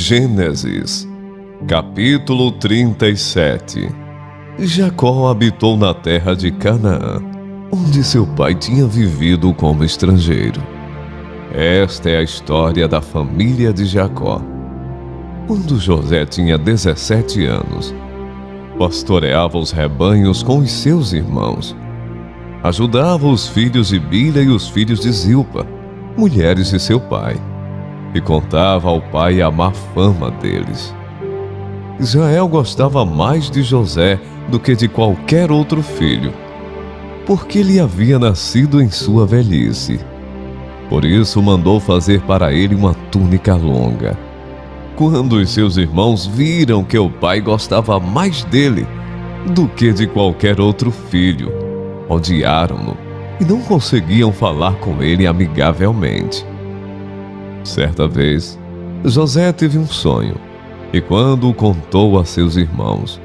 Gênesis, capítulo 37. Jacó habitou na terra de Canaã, onde seu pai tinha vivido como estrangeiro. Esta é a história da família de Jacó. Quando José tinha 17 anos, pastoreava os rebanhos com os seus irmãos. Ajudava os filhos de Bilha e os filhos de Zilpa, mulheres de seu pai, e contava ao pai a má fama deles. Israel gostava mais de José do que de qualquer outro filho, porque ele havia nascido em sua velhice. Por isso mandou fazer para ele uma túnica longa. Quando os seus irmãos viram que o pai gostava mais dele do que de qualquer outro filho, odiaram-no e não conseguiam falar com ele amigavelmente. Certa vez, José teve um sonho, e quando o contou a seus irmãos,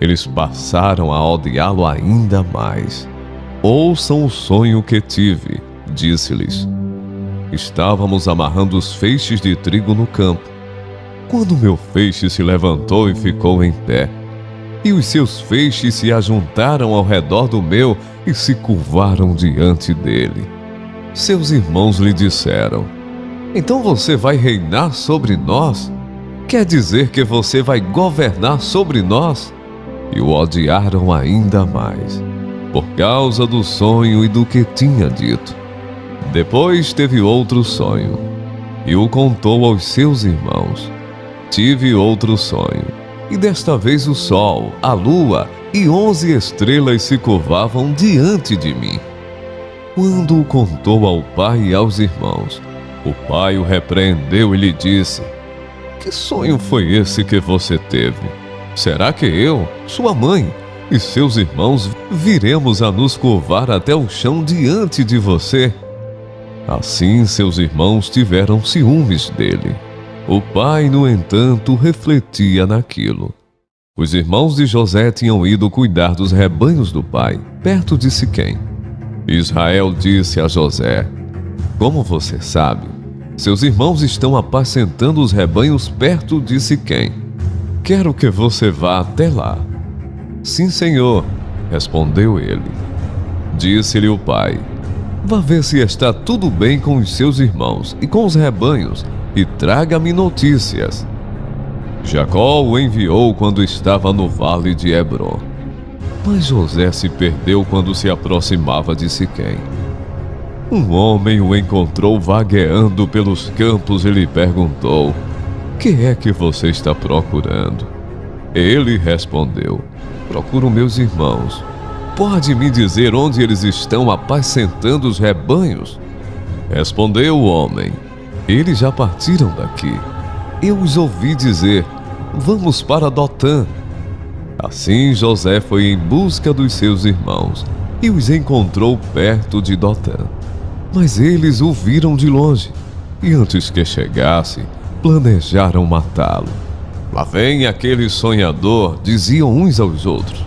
eles passaram a odiá-lo ainda mais. Ouçam o sonho que tive, disse-lhes. Estávamos amarrando os feixes de trigo no campo, quando meu feixe se levantou e ficou em pé, e os seus feixes se ajuntaram ao redor do meu e se curvaram diante dele. Seus irmãos lhe disseram: então você vai reinar sobre nós? Quer dizer que você vai governar sobre nós? E o odiaram ainda mais, por causa do sonho e do que tinha dito. Depois teve outro sonho, e o contou aos seus irmãos. Tive outro sonho, e desta vez o sol, a lua e 11 estrelas se curvavam diante de mim. Quando o contou ao pai e aos irmãos, o pai o repreendeu e lhe disse: que sonho foi esse que você teve? Será que eu, sua mãe e seus irmãos viremos a nos curvar até o chão diante de você? Assim seus irmãos tiveram ciúmes dele. O pai, no entanto, refletia naquilo. Os irmãos de José tinham ido cuidar dos rebanhos do pai, perto de Siquém. Israel disse a José: como você sabe, seus irmãos estão apacentando os rebanhos perto de Siquém. Quero que você vá até lá. Sim, senhor, respondeu ele. Disse-lhe o pai: vá ver se está tudo bem com os seus irmãos e com os rebanhos, e traga-me notícias. Jacó o enviou quando estava no vale de Hebrom. Mas José se perdeu quando se aproximava de Siquém. Um homem o encontrou vagueando pelos campos e lhe perguntou: que é que você está procurando? Ele respondeu: procuro meus irmãos. Pode me dizer onde eles estão apacentando os rebanhos? Respondeu o homem: eles já partiram daqui. Eu os ouvi dizer: vamos para Dotã. Assim José foi em busca dos seus irmãos e os encontrou perto de Dotã. Mas eles o viram de longe, e antes que chegasse, planejaram matá-lo. Lá vem aquele sonhador, diziam uns aos outros.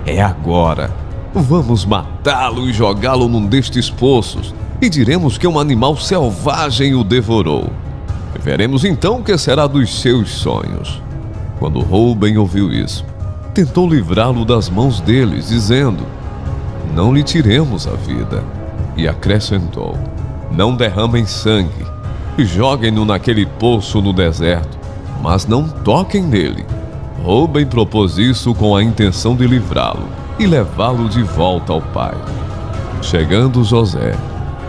É agora. Vamos matá-lo e jogá-lo num destes poços, e diremos que um animal selvagem o devorou. E veremos então o que será dos seus sonhos. Quando Rúben ouviu isso, tentou livrá-lo das mãos deles, dizendo: não lhe tiremos a vida. E acrescentou: não derramem sangue, e joguem-no naquele poço no deserto, mas não toquem nele. Rúben propôs isso com a intenção de livrá-lo e levá-lo de volta ao pai. Chegando José,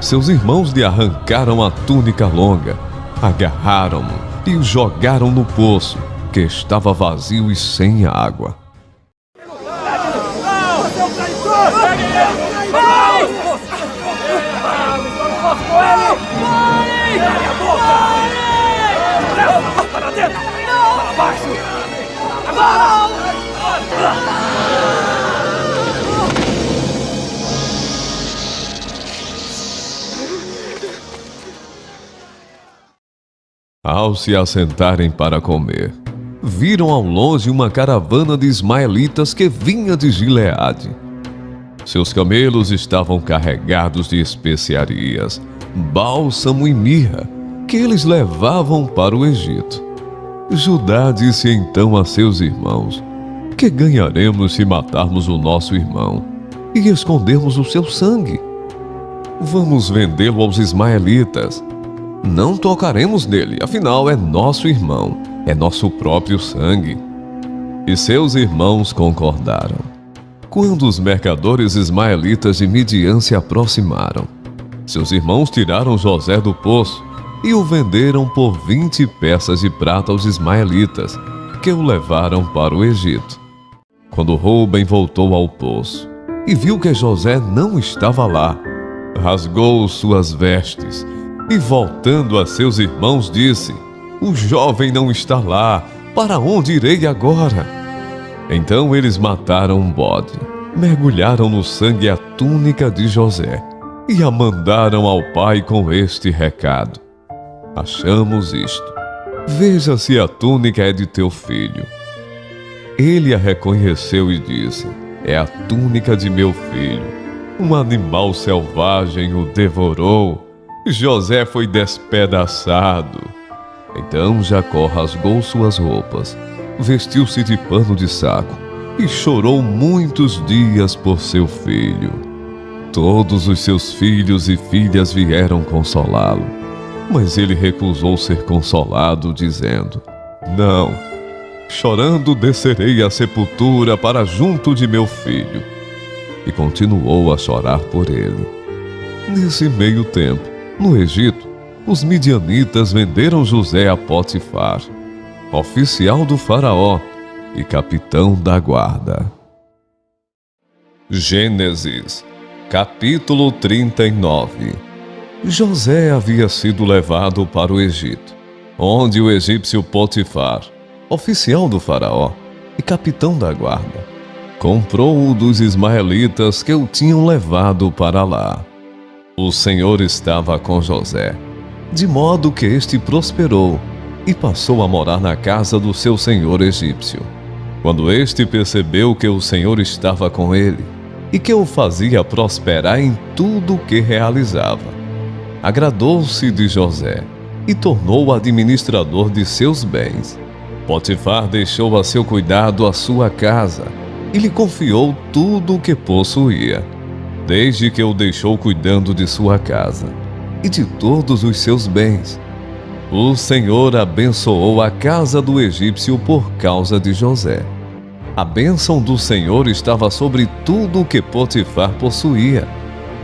seus irmãos lhe arrancaram a túnica longa, agarraram-no e o jogaram no poço, que estava vazio e sem água. Ao se assentarem para comer, viram ao longe uma caravana de ismaelitas que vinha de Gileade. Seus camelos estavam carregados de especiarias, bálsamo e mirra, que eles levavam para o Egito. Judá disse então a seus irmãos: que ganharemos se matarmos o nosso irmão e escondermos o seu sangue? Vamos vendê-lo aos ismaelitas. Não tocaremos nele, afinal é nosso irmão, é nosso próprio sangue. E seus irmãos concordaram. Quando os mercadores ismaelitas de Midian se aproximaram, seus irmãos tiraram José do poço e o venderam por 20 peças de prata aos ismaelitas, que o levaram para o Egito. Quando Rúben voltou ao poço e viu que José não estava lá, rasgou suas vestes e, voltando a seus irmãos, disse: o jovem não está lá, para onde irei agora? Então eles mataram um bode, mergulharam no sangue a túnica de José e a mandaram ao pai com este recado: achamos isto, veja se a túnica é de teu filho. Ele a reconheceu e disse: é a túnica de meu filho. Um animal selvagem o devorou. José foi despedaçado. Então Jacó rasgou suas roupas, vestiu-se de pano de saco e chorou muitos dias por seu filho. Todos os seus filhos e filhas vieram consolá-lo, mas ele recusou ser consolado, dizendo: não, chorando descerei à sepultura para junto de meu filho. E continuou a chorar por ele. Nesse meio tempo, no Egito, os midianitas venderam José a Potifar, oficial do faraó e capitão da guarda. Gênesis, capítulo 39. José havia sido levado para o Egito, onde o egípcio Potifar, oficial do faraó e capitão da guarda, comprou-o dos ismaelitas que o tinham levado para lá. O Senhor estava com José, de modo que este prosperou e passou a morar na casa do seu senhor egípcio. Quando este percebeu que o Senhor estava com ele e que o fazia prosperar em tudo o que realizava, agradou-se de José e tornou-o administrador de seus bens. Potifar deixou a seu cuidado a sua casa e lhe confiou tudo o que possuía, desde que o deixou cuidando de sua casa e de todos os seus bens. O Senhor abençoou a casa do egípcio por causa de José. A bênção do Senhor estava sobre tudo o que Potifar possuía,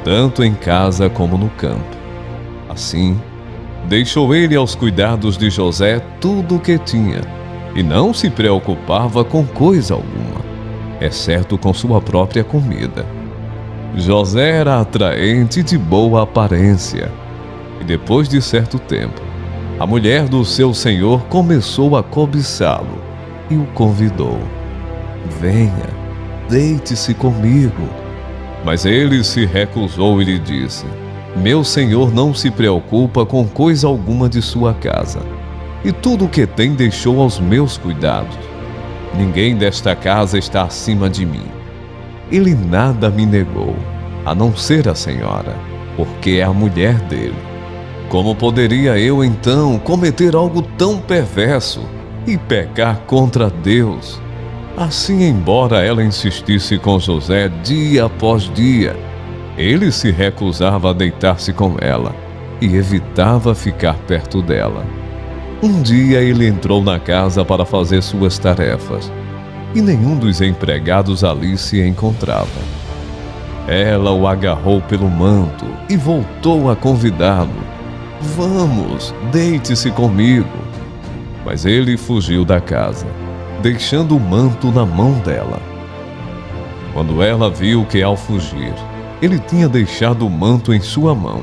tanto em casa como no campo. Assim, deixou ele aos cuidados de José tudo o que tinha, e não se preocupava com coisa alguma, exceto com sua própria comida. José era atraente e de boa aparência, e depois de certo tempo, a mulher do seu senhor começou a cobiçá-lo e o convidou: venha, deite-se comigo. Mas ele se recusou e lhe disse: meu senhor não se preocupa com coisa alguma de sua casa, e tudo o que tem deixou aos meus cuidados. Ninguém desta casa está acima de mim. Ele nada me negou, a não ser a senhora, porque é a mulher dele. Como poderia eu, então, cometer algo tão perverso e pecar contra Deus? Assim, embora ela insistisse com José dia após dia, ele se recusava a deitar-se com ela e evitava ficar perto dela. Um dia ele entrou na casa para fazer suas tarefas, e nenhum dos empregados ali se encontrava. Ela o agarrou pelo manto e voltou a convidá-lo: vamos, deite-se comigo. Mas ele fugiu da casa, deixando o manto na mão dela. Quando ela viu que, ao fugir, ele tinha deixado o manto em sua mão,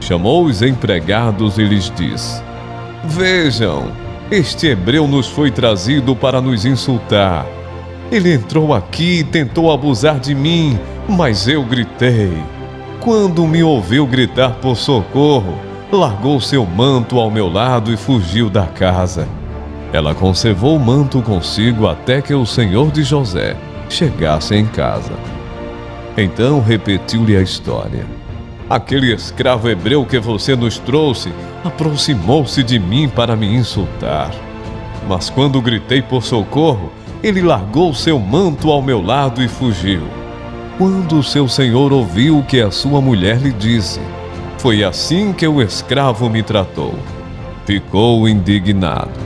chamou os empregados e lhes disse: vejam, este hebreu nos foi trazido para nos insultar. Ele entrou aqui e tentou abusar de mim, mas eu gritei. Quando me ouviu gritar por socorro, largou seu manto ao meu lado e fugiu da casa. Ela conservou o manto consigo até que o senhor de José chegasse em casa. Então repetiu-lhe a história: aquele escravo hebreu que você nos trouxe aproximou-se de mim para me insultar. Mas quando gritei por socorro, ele largou seu manto ao meu lado e fugiu. Quando seu senhor ouviu o que a sua mulher lhe disse, foi assim que o escravo me tratou. Ficou indignado,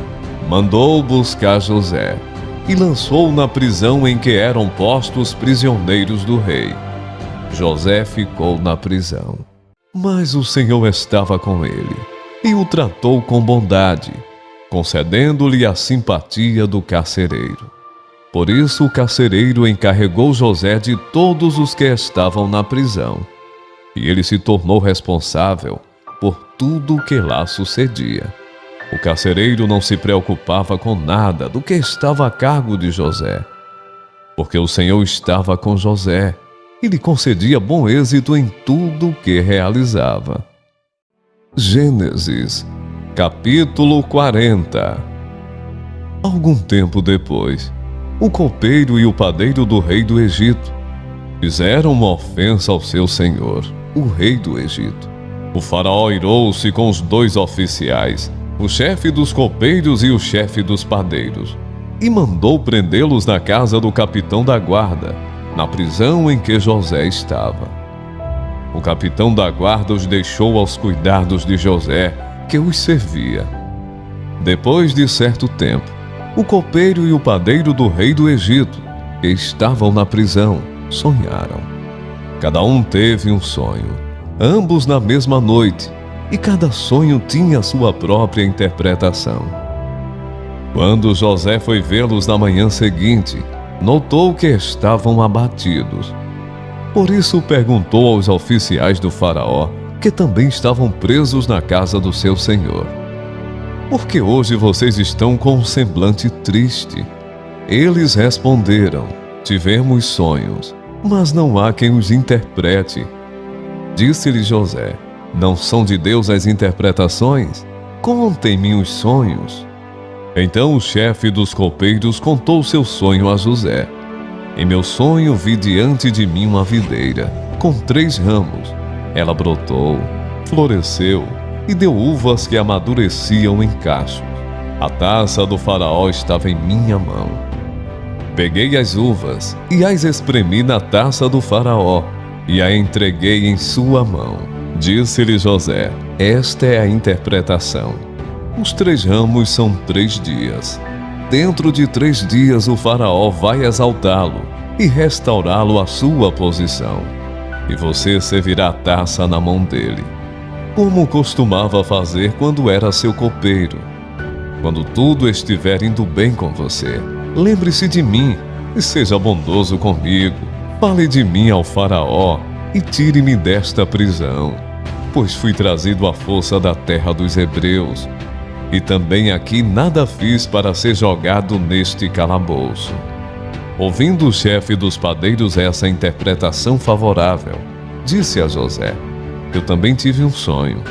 mandou buscar José e lançou na prisão em que eram postos prisioneiros do rei. José ficou na prisão, mas o Senhor estava com ele e o tratou com bondade, concedendo-lhe a simpatia do carcereiro. Por isso o carcereiro encarregou José de todos os que estavam na prisão, e ele se tornou responsável por tudo o que lá sucedia. O carcereiro não se preocupava com nada do que estava a cargo de José, porque o Senhor estava com José e lhe concedia bom êxito em tudo o que realizava. Gênesis, capítulo 40. Algum tempo depois, o copeiro e o padeiro do rei do Egito fizeram uma ofensa ao seu senhor, o rei do Egito. O faraó irou-se com os 2 oficiais, o chefe dos copeiros e o chefe dos padeiros, e mandou prendê-los na casa do capitão da guarda, na prisão em que José estava. O capitão da guarda os deixou aos cuidados de José, que os servia. Depois de certo tempo, o copeiro e o padeiro do rei do Egito, que estavam na prisão, sonharam. Cada um teve um sonho, ambos na mesma noite, e cada sonho tinha sua própria interpretação. Quando José foi vê-los na manhã seguinte, notou que estavam abatidos. Por isso perguntou aos oficiais do faraó, que também estavam presos na casa do seu senhor: "Por que hoje vocês estão com um semblante triste?" Eles responderam: "Tivemos sonhos, mas não há quem os interprete." Disse-lhe José: "Não são de Deus as interpretações? Contem-me os sonhos." Então o chefe dos copeiros contou seu sonho a José: "Em meu sonho vi diante de mim uma videira, com 3 ramos. Ela brotou, floresceu e deu uvas que amadureciam em cachos. A taça do faraó estava em minha mão. Peguei as uvas e as espremi na taça do faraó e a entreguei em sua mão." Disse-lhe José: "Esta é a interpretação. Os 3 ramos são 3 dias. Dentro de 3 dias o faraó vai exaltá-lo e restaurá-lo à sua posição. E você servirá a taça na mão dele, como costumava fazer quando era seu copeiro. Quando tudo estiver indo bem com você, lembre-se de mim e seja bondoso comigo. Fale de mim ao faraó e tire-me desta prisão, pois fui trazido à força da terra dos hebreus, e também aqui nada fiz para ser jogado neste calabouço." Ouvindo o chefe dos padeiros essa interpretação favorável, disse a José: "Eu também tive um sonho.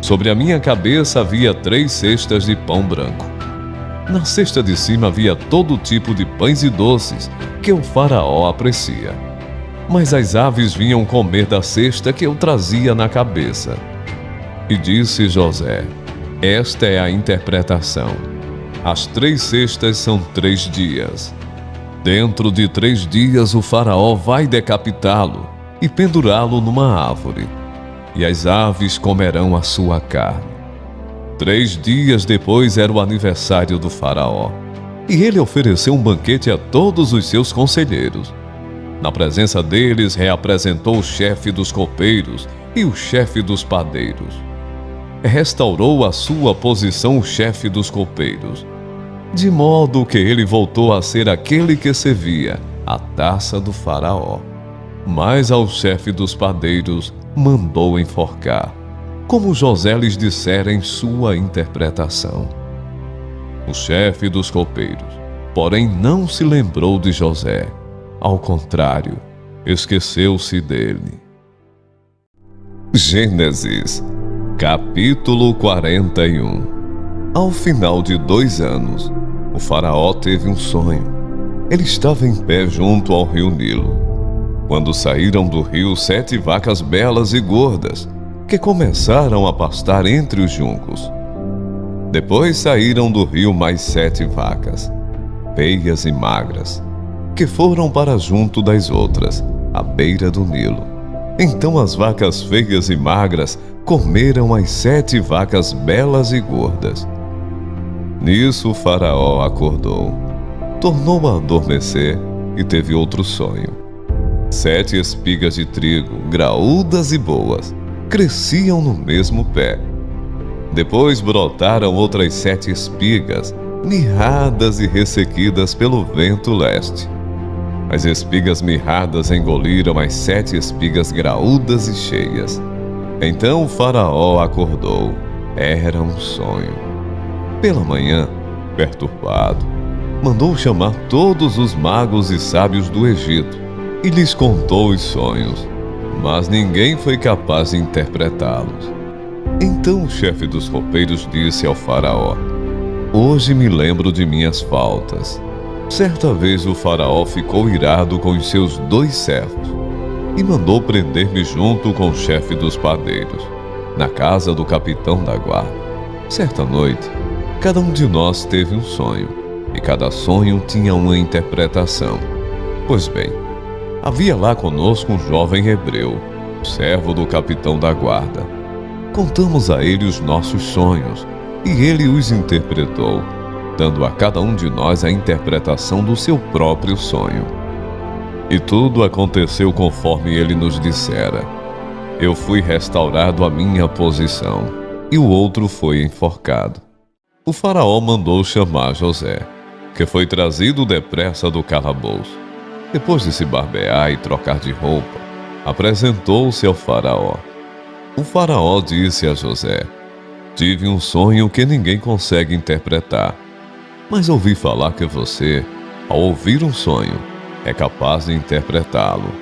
Sobre a minha cabeça havia 3 cestas de pão branco. Na cesta de cima havia todo tipo de pães e doces que o faraó aprecia. Mas as aves vinham comer da cesta que eu trazia na cabeça." E disse José: "Esta é a interpretação. As 3 cestas são 3 dias. Dentro de 3 dias o faraó vai decapitá-lo e pendurá-lo numa árvore, e as aves comerão a sua carne." 3 dias depois era o aniversário do faraó, e ele ofereceu um banquete a todos os seus conselheiros. Na presença deles reapresentou o chefe dos copeiros e o chefe dos padeiros. Restaurou a sua posição o chefe dos copeiros, de modo que ele voltou a ser aquele que servia a taça do faraó. Mas ao chefe dos padeiros mandou enforcar, como José lhes dissera em sua interpretação. O chefe dos copeiros, porém, não se lembrou de José. Ao contrário, esqueceu-se dele. Gênesis, capítulo 41. Ao final de 2 anos, o faraó teve um sonho. Ele estava em pé junto ao rio Nilo, quando saíram do rio 7 vacas belas e gordas, que começaram a pastar entre os juncos. Depois saíram do rio mais 7 vacas, feias e magras, que foram para junto das outras, à beira do Nilo. Então as vacas feias e magras comeram as 7 vacas belas e gordas. Nisso o faraó acordou, tornou a adormecer e teve outro sonho. 7 espigas de trigo, graúdas e boas, cresciam no mesmo pé. Depois brotaram outras 7 espigas, mirradas e ressequidas pelo vento leste. As espigas mirradas engoliram as 7 espigas graúdas e cheias. Então o faraó acordou. Era um sonho. Pela manhã, perturbado, mandou chamar todos os magos e sábios do Egito e lhes contou os sonhos, mas ninguém foi capaz de interpretá-los. Então o chefe dos roupeiros disse ao faraó: Hoje me lembro de minhas faltas. Certa vez o faraó ficou irado com os seus 2 servos e mandou prender-me junto com o chefe dos padeiros, na casa do capitão da guarda. Certa noite, cada um de nós teve um sonho, e cada sonho tinha uma interpretação. Pois bem, havia lá conosco um jovem hebreu, servo do capitão da guarda. Contamos a ele os nossos sonhos, e ele os interpretou, dando a cada um de nós a interpretação do seu próprio sonho. E tudo aconteceu conforme ele nos dissera. Eu fui restaurado à minha posição, e o outro foi enforcado. O faraó mandou chamar José, que foi trazido depressa do calabouço. Depois de se barbear e trocar de roupa, apresentou-se ao faraó. O faraó disse a José: Tive um sonho que ninguém consegue interpretar, mas ouvi falar que você, ao ouvir um sonho, é capaz de interpretá-lo.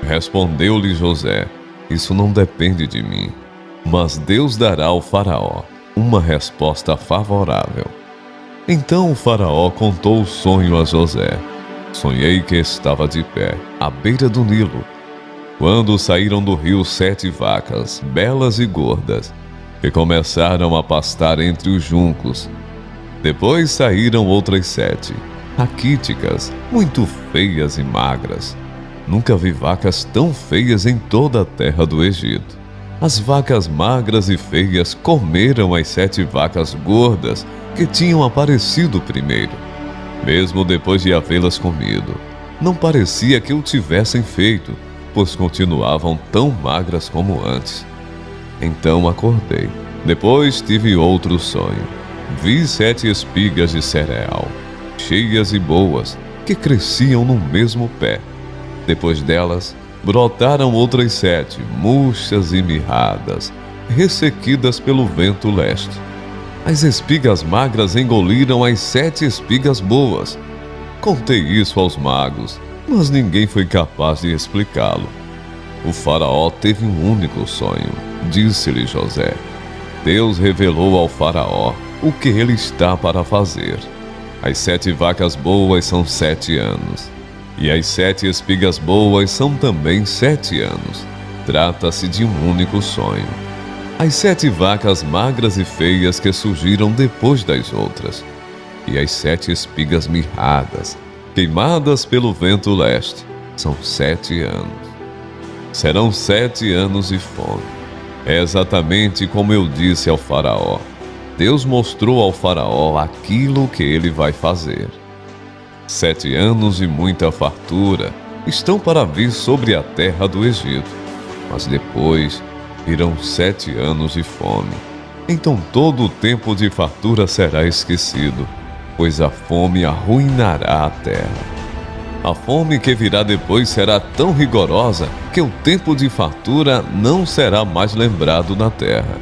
Respondeu-lhe José: Isso não depende de mim, mas Deus dará ao faraó uma resposta favorável. Então o faraó contou o sonho a José. Sonhei que estava de pé, à beira do Nilo, quando saíram do rio 7 vacas, belas e gordas, que começaram a pastar entre os juncos. Depois saíram outras 7, raquíticas, muito feias e magras. Nunca vi vacas tão feias em toda a terra do Egito. As vacas magras e feias comeram as 7 vacas gordas que tinham aparecido primeiro. Mesmo depois de havê-las comido, não parecia que o tivessem feito, pois continuavam tão magras como antes. Então acordei. Depois tive outro sonho. Vi 7 espigas de cereal, cheias e boas, que cresciam no mesmo pé. Depois delas, brotaram outras 7, murchas e mirradas, ressequidas pelo vento leste. As espigas magras engoliram as 7 espigas boas. Contei isso aos magos, mas ninguém foi capaz de explicá-lo. O faraó teve um único sonho, disse-lhe José. Deus revelou ao faraó o que ele está para fazer. As 7 vacas boas são 7 anos, e as 7 espigas boas são também 7 anos. Trata-se de um único sonho. As 7 vacas magras e feias que surgiram depois das outras, e as 7 espigas mirradas, queimadas pelo vento leste, são 7 anos. Serão 7 anos de fome. É exatamente como eu disse ao faraó. Deus mostrou ao faraó aquilo que ele vai fazer. 7 anos de muita fartura estão para vir sobre a terra do Egito, mas depois virão 7 anos de fome. Então todo o tempo de fartura será esquecido, pois a fome arruinará a terra. A fome que virá depois será tão rigorosa que o tempo de fartura não será mais lembrado na terra.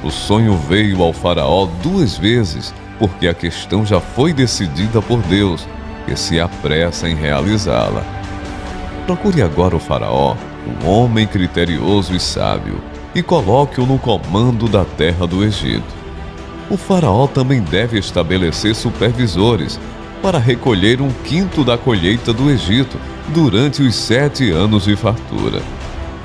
O sonho veio ao faraó 2 vezes, porque a questão já foi decidida por Deus, que se apressa em realizá-la. Procure agora o faraó, um homem criterioso e sábio, e coloque-o no comando da terra do Egito. O faraó também deve estabelecer supervisores para recolher 1/5 da colheita do Egito durante os 7 anos de fartura.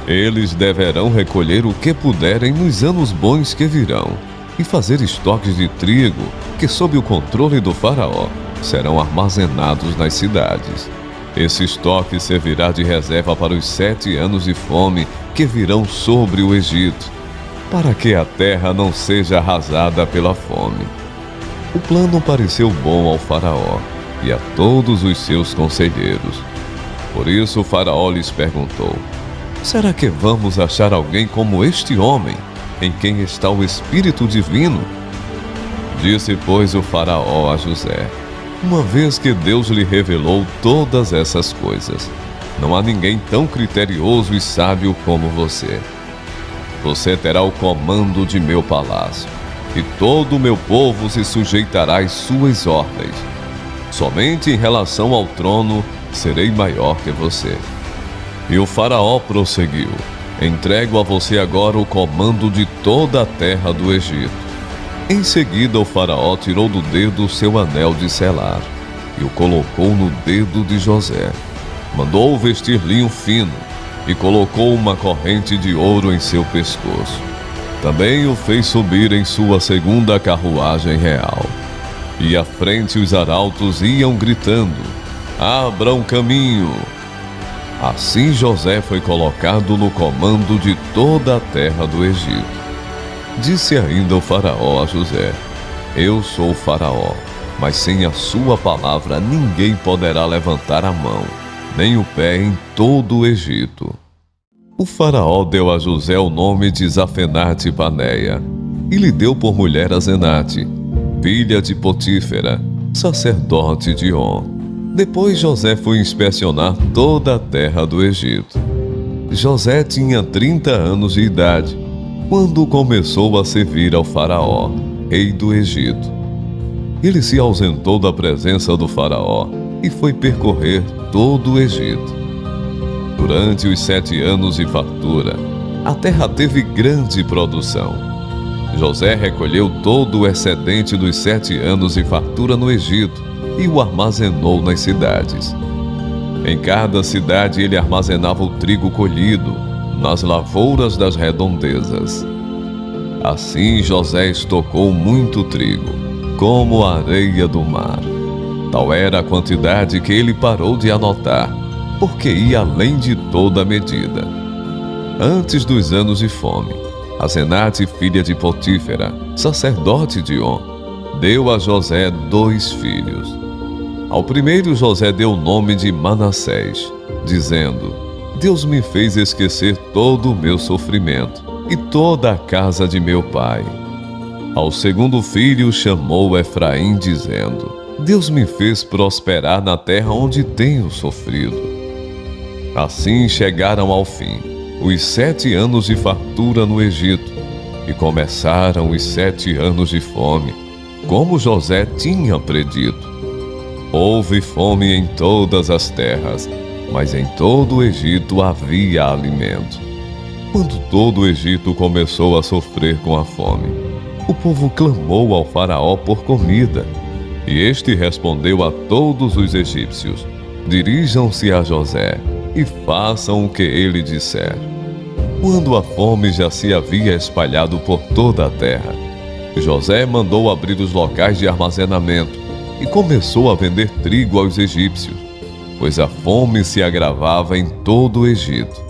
Eles deverão recolher o que puderem nos anos bons que virão, e fazer estoques de trigo que, sob o controle do faraó, serão armazenados nas cidades. Esse estoque servirá de reserva para os 7 anos de fome que virão sobre o Egito, para que a terra não seja arrasada pela fome. O plano pareceu bom ao faraó e a todos os seus conselheiros. Por isso o faraó lhes perguntou: será que vamos achar alguém como este homem, em quem está o Espírito Divino? Disse, pois, o faraó a José: uma vez que Deus lhe revelou todas essas coisas, não há ninguém tão criterioso e sábio como você. Você terá o comando de meu palácio, e todo o meu povo se sujeitará às suas ordens. Somente em relação ao trono serei maior que você. E o faraó prosseguiu: entrego a você agora o comando de toda a terra do Egito. Em seguida o faraó tirou do dedo o seu anel de selar e o colocou no dedo de José. Mandou vestir linho fino e colocou uma corrente de ouro em seu pescoço. Também o fez subir em sua segunda carruagem real. E à frente os arautos iam gritando: abram caminho! Assim José foi colocado no comando de toda a terra do Egito. Disse ainda o faraó a José: eu sou o faraó, mas sem a sua palavra ninguém poderá levantar a mão, nem o pé em todo o Egito. O faraó deu a José o nome de Zafenate-Paneia, e lhe deu por mulher a Asenate, filha de Potífera, sacerdote de On. Depois José foi inspecionar toda a terra do Egito. José tinha 30 anos de idade quando começou a servir ao faraó, rei do Egito. Ele se ausentou da presença do faraó e foi percorrer todo o Egito. Durante os 7 anos de fartura, a terra teve grande produção. José recolheu todo o excedente dos 7 anos de fartura no Egito e o armazenou nas cidades. Em cada cidade ele armazenava o trigo colhido nas lavouras das redondezas. Assim José estocou muito trigo, como a areia do mar. Tal era a quantidade que ele parou de anotar, porque ia além de toda a medida. Antes dos anos de fome, Asenate, filha de Potífera, sacerdote de On, deu a José 2 filhos. Ao primeiro José deu o nome de Manassés, dizendo: Deus me fez esquecer todo o meu sofrimento e toda a casa de meu pai. Ao segundo filho chamou Efraim, dizendo: Deus me fez prosperar na terra onde tenho sofrido. Assim chegaram ao fim os 7 anos de fartura no Egito, e começaram os 7 anos de fome, como José tinha predito. Houve fome em todas as terras, mas em todo o Egito havia alimento. Quando todo o Egito começou a sofrer com a fome, o povo clamou ao faraó por comida, e este respondeu a todos os egípcios: dirijam-se a José e façam o que ele disser. Quando a fome já se havia espalhado por toda a terra, José mandou abrir os locais de armazenamento e começou a vender trigo aos egípcios, pois a fome se agravava em todo o Egito.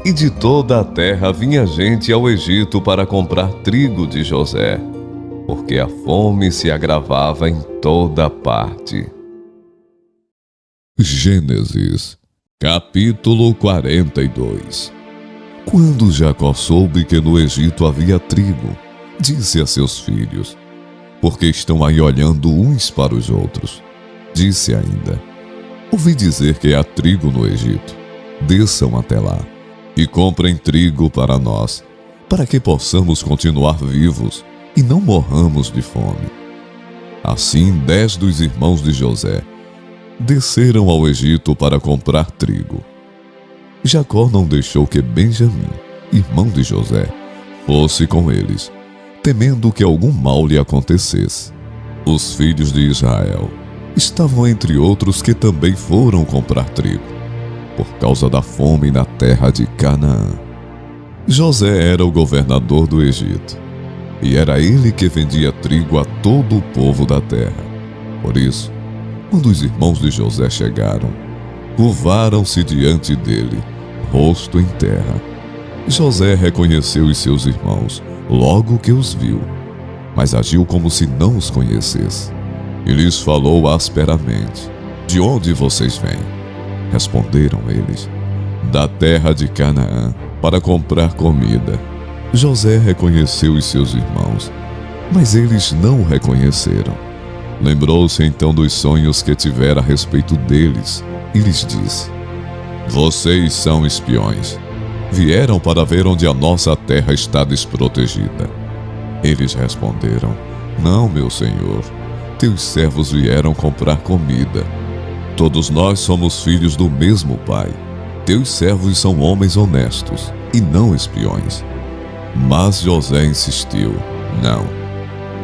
E de toda a terra vinha gente ao Egito para comprar trigo de José, porque a fome se agravava em toda parte. Gênesis, capítulo 42. Quando Jacó soube que no Egito havia trigo, disse a seus filhos: porque estão aí olhando uns para os outros. Disse ainda: ouvi dizer que há trigo no Egito. Desçam até lá e comprem trigo para nós, para que possamos continuar vivos e não morramos de fome. Assim 10 dos irmãos de José desceram ao Egito para comprar trigo. Jacó não deixou que Benjamim, irmão de José, fosse com eles, temendo que algum mal lhe acontecesse. Os filhos de Israel estavam entre outros que também foram comprar trigo, por causa da fome na terra de Canaã. José era o governador do Egito. e era ele que vendia trigo a todo o povo da terra. Por isso, quando os irmãos de José chegaram, curvaram-se diante dele, rosto em terra. José reconheceu os seus irmãos logo que os viu, mas agiu como se não os conhecesse. E lhes falou asperamente: de onde vocês vêm? Responderam eles: da terra de Canaã, para comprar comida. José reconheceu os seus irmãos, mas eles não o reconheceram. Lembrou-se então dos sonhos que tivera a respeito deles e lhes disse: vocês são espiões. Vieram para ver onde a nossa terra está desprotegida. Eles responderam: não, meu senhor. Teus servos vieram comprar comida. Todos nós somos filhos do mesmo pai. Teus servos são homens honestos e não espiões. Mas José insistiu: não.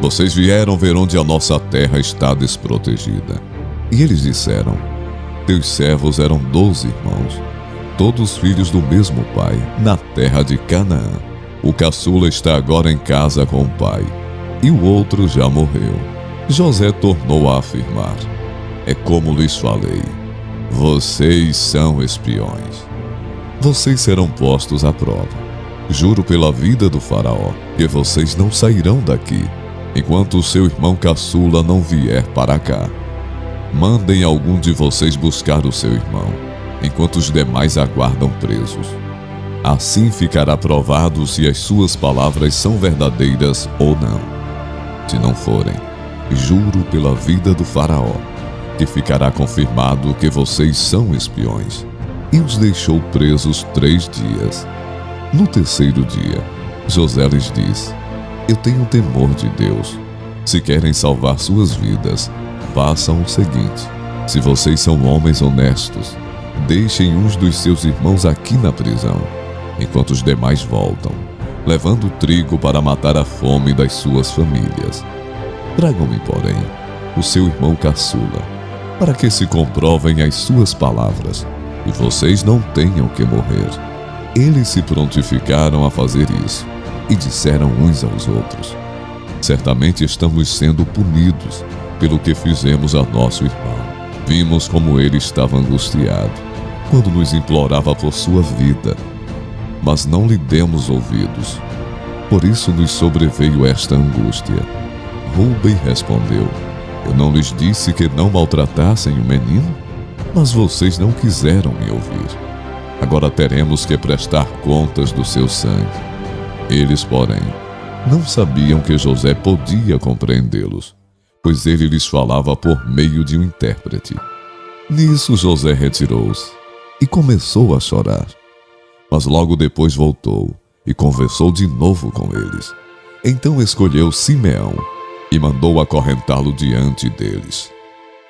Vocês vieram ver onde a nossa terra está desprotegida. E eles disseram: teus servos eram 12 irmãos, todos filhos do mesmo pai, na terra de Canaã. O caçula está agora em casa com o pai, e o outro já morreu. José tornou a afirmar: é como lhes falei, vocês são espiões. Vocês serão postos à prova. Juro pela vida do faraó que vocês não sairão daqui, enquanto o seu irmão caçula não vier para cá. Mandem algum de vocês buscar o seu irmão, enquanto os demais aguardam presos. Assim ficará provado se as suas palavras são verdadeiras ou não. Se não forem, juro pela vida do faraó, que ficará confirmado que vocês são espiões. E os deixou presos 3 dias. No terceiro dia, José lhes disse: eu tenho temor de Deus. Se querem salvar suas vidas, façam o seguinte: se vocês são homens honestos, deixem uns dos seus irmãos aqui na prisão, enquanto os demais voltam, levando trigo para matar a fome das suas famílias. Tragam-me, porém, o seu irmão caçula, para que se comprovem as suas palavras, e vocês não tenham que morrer. Eles se prontificaram a fazer isso, e disseram uns aos outros: certamente estamos sendo punidos pelo que fizemos a nosso irmão. Vimos como ele estava angustiado quando nos implorava por sua vida, mas não lhe demos ouvidos. Por isso nos sobreveio esta angústia. Rúben respondeu: eu não lhes disse que não maltratassem o menino? Mas vocês não quiseram me ouvir. Agora teremos que prestar contas do seu sangue. Eles, porém, não sabiam que José podia compreendê-los, pois ele lhes falava por meio de um intérprete. Nisso José retirou-se e começou a chorar. Mas logo depois voltou e conversou de novo com eles. Então escolheu Simeão e mandou acorrentá-lo diante deles.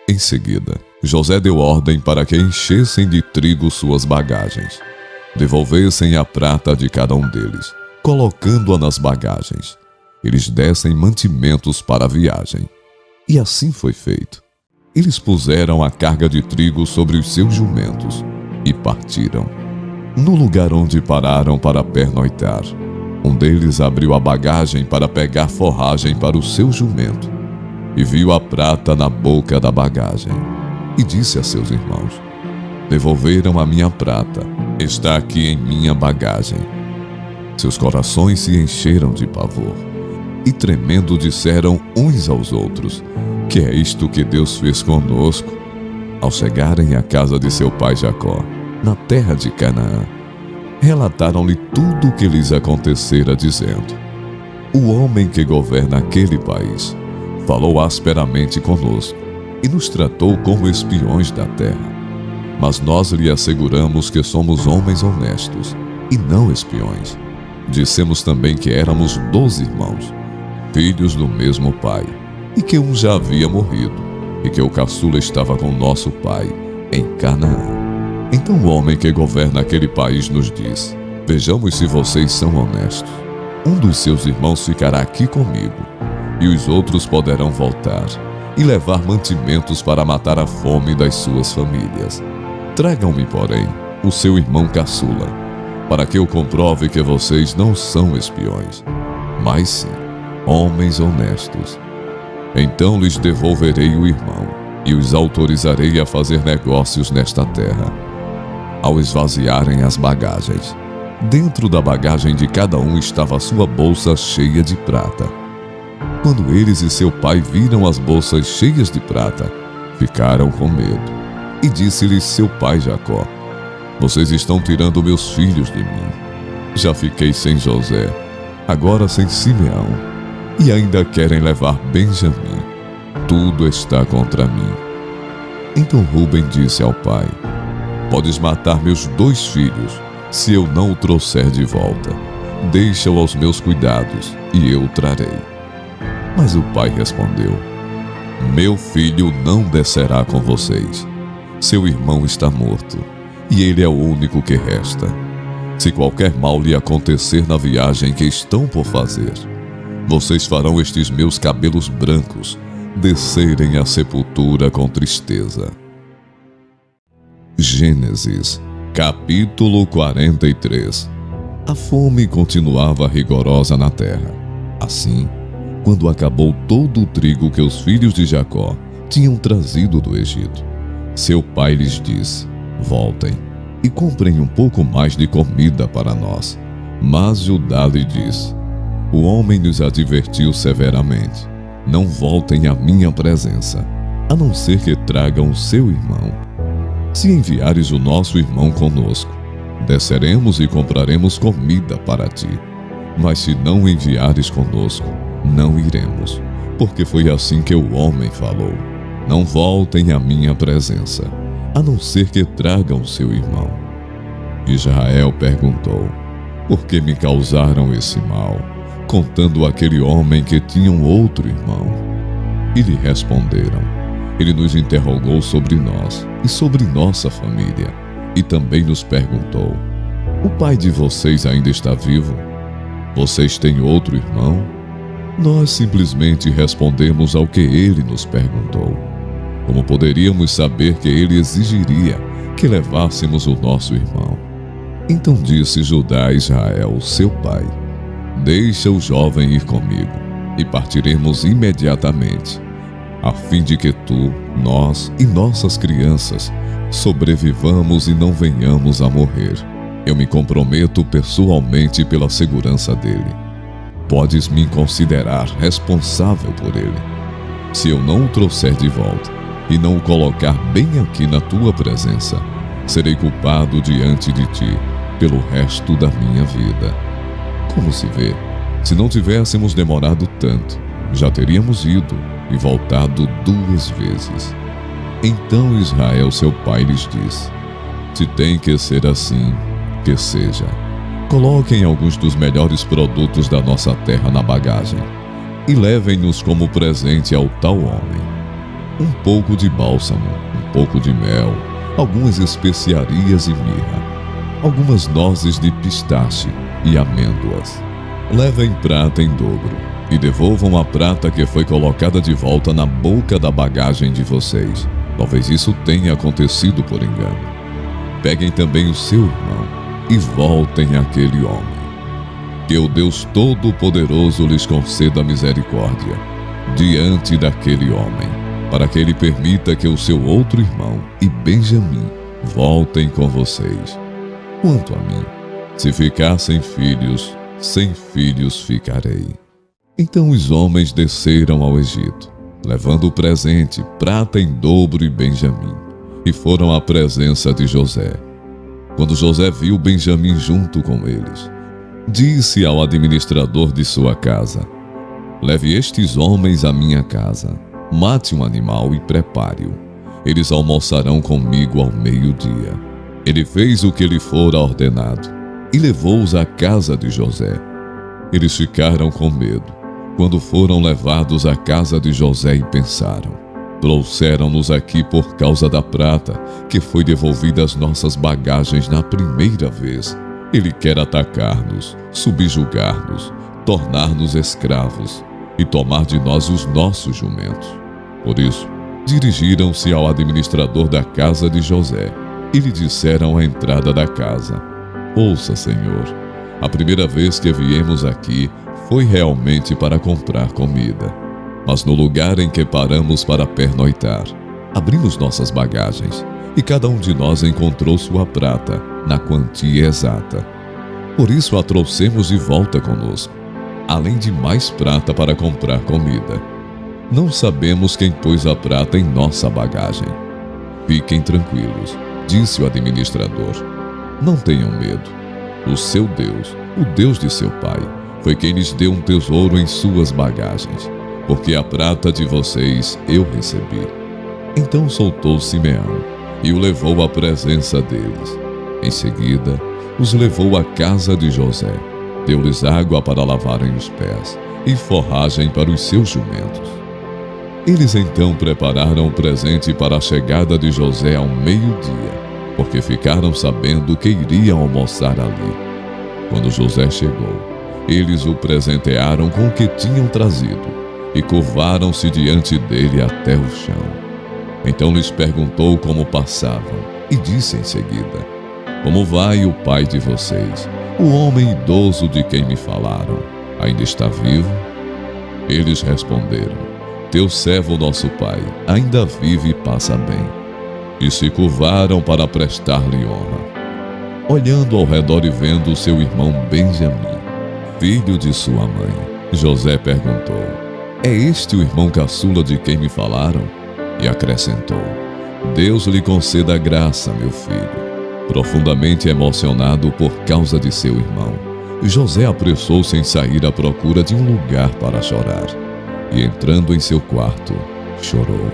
Em seguida, José deu ordem para que enchessem de trigo suas bagagens, devolvessem a prata de cada um deles, colocando-a nas bagagens. Eles dessem mantimentos para a viagem. E assim foi feito. Eles puseram a carga de trigo sobre os seus jumentos e partiram. No lugar onde pararam para pernoitar, um deles abriu a bagagem para pegar forragem para o seu jumento e viu a prata na boca da bagagem. E disse a seus irmãos: devolveram a minha prata, está aqui em minha bagagem. Seus corações se encheram de pavor e tremendo disseram uns aos outros: que é isto que Deus fez conosco? Ao chegarem à casa de seu pai Jacó, na terra de Canaã, relataram-lhe tudo o que lhes acontecera, dizendo: o homem que governa aquele país falou asperamente conosco e nos tratou como espiões da terra. Mas nós lhe asseguramos que somos homens honestos e não espiões. Dissemos também que éramos 12 irmãos, filhos do mesmo pai, e que um já havia morrido, e que o caçula estava com nosso pai em Canaã. Então o homem que governa aquele país nos disse: vejamos se vocês são honestos. Um dos seus irmãos ficará aqui comigo, e os outros poderão voltar e levar mantimentos para matar a fome das suas famílias. Tragam-me, porém, o seu irmão caçula, para que eu comprove que vocês não são espiões, mas sim homens honestos. Então lhes devolverei o irmão e os autorizarei a fazer negócios nesta terra. Ao esvaziarem as bagagens, dentro da bagagem de cada um estava a sua bolsa cheia de prata. Quando eles e seu pai viram as bolsas cheias de prata, ficaram com medo. E disse-lhes seu pai Jacó: vocês estão tirando meus filhos de mim. Já fiquei sem José, agora sem Simeão, e ainda querem levar Benjamim. Tudo está contra mim. Então Rúben disse ao pai: podes matar meus 2 filhos, se eu não o trouxer de volta. Deixa-o aos meus cuidados, e eu o trarei. Mas o pai respondeu: meu filho não descerá com vocês. Seu irmão está morto, e ele é o único que resta. Se qualquer mal lhe acontecer na viagem que estão por fazer, vocês farão estes meus cabelos brancos descerem à sepultura com tristeza. Gênesis, capítulo 43. A fome continuava rigorosa na terra. Assim, quando acabou todo o trigo que os filhos de Jacó tinham trazido do Egito, seu pai lhes disse: voltem e comprem um pouco mais de comida para nós. Mas Judá lhe disse: o homem nos advertiu severamente: não voltem à minha presença, a não ser que tragam seu irmão. Se enviares o nosso irmão conosco, desceremos e compraremos comida para ti. Mas se não enviares conosco, não iremos, porque foi assim que o homem falou: não voltem à minha presença, a não ser que tragam seu irmão. Israel perguntou: por que me causaram esse mal, contando aquele homem que tinha um outro irmão? E lhe responderam: ele nos interrogou sobre nós e sobre nossa família, e também nos perguntou: o pai de vocês ainda está vivo? Vocês têm outro irmão? Nós simplesmente respondemos ao que ele nos perguntou. Como poderíamos saber que ele exigiria que levássemos o nosso irmão? Então disse Judá a Israel, seu pai: deixa o jovem ir comigo, e partiremos imediatamente, a fim de que tu, nós e nossas crianças sobrevivamos e não venhamos a morrer. Eu me comprometo pessoalmente pela segurança dele. Podes me considerar responsável por ele. Se eu não o trouxer de volta e não o colocar bem aqui na tua presença, serei culpado diante de ti pelo resto da minha vida. Como se vê, se não tivéssemos demorado tanto, já teríamos ido e voltado 2 vezes. Então Israel, seu pai, lhes disse: se tem que ser assim, que seja. Coloquem alguns dos melhores produtos da nossa terra na bagagem e levem-nos como presente ao tal homem: um pouco de bálsamo, um pouco de mel, algumas especiarias e mirra, algumas nozes de pistache e amêndoas. Levem prata em dobro e devolvam a prata que foi colocada de volta na boca da bagagem de vocês. Talvez isso tenha acontecido por engano. Peguem também o seu irmão e voltem àquele homem. Que o Deus Todo-Poderoso lhes conceda misericórdia diante daquele homem, para que ele permita que o seu outro irmão e Benjamim voltem com vocês. Quanto a mim, se ficar sem filhos ficarei. Então os homens desceram ao Egito, levando o presente, prata em dobro e Benjamim, e foram à presença de José. Quando José viu Benjamim junto com eles, disse ao administrador de sua casa: leve estes homens à minha casa, mate um animal e prepare-o. Eles almoçarão comigo ao meio-dia. Ele fez o que lhe fora ordenado e levou-os à casa de José. Eles ficaram com medo quando foram levados à casa de José e pensaram: trouxeram-nos aqui por causa da prata que foi devolvida às nossas bagagens na primeira vez. Ele quer atacar-nos, subjugar-nos, tornar-nos escravos e tomar de nós os nossos jumentos. Por isso, dirigiram-se ao administrador da casa de José e lhe disseram à entrada da casa: ouça, senhor, a primeira vez que viemos aqui foi realmente para comprar comida. Mas no lugar em que paramos para pernoitar, abrimos nossas bagagens e cada um de nós encontrou sua prata na quantia exata. Por isso a trouxemos de volta conosco, além de mais prata para comprar comida. Não sabemos quem pôs a prata em nossa bagagem. Fiquem tranquilos, disse o administrador. Não tenham medo. O seu Deus, o Deus de seu pai, foi quem lhes deu um tesouro em suas bagagens, porque a prata de vocês eu recebi. Então soltou Simeão e o levou à presença deles. Em seguida, os levou à casa de José. Deu-lhes água para lavarem os pés e forragem para os seus jumentos. Eles então prepararam o presente para a chegada de José ao meio-dia, porque ficaram sabendo que iriam almoçar ali. Quando José chegou, eles o presentearam com o que tinham trazido e curvaram-se diante dele até o chão. Então lhes perguntou como passavam e disse em seguida: Como vai o pai de vocês, o homem idoso de quem me falaram? Ainda está vivo? Eles responderam: Teu servo, nosso pai, ainda vive e passa bem. E se curvaram para prestar-lhe honra. Olhando ao redor e vendo seu irmão Benjamim, filho de sua mãe, José perguntou: É este o irmão caçula de quem me falaram? E acrescentou: Deus lhe conceda graça, meu filho. Profundamente emocionado por causa de seu irmão, José apressou-se em sair à procura de um lugar para chorar. E entrando em seu quarto, chorou.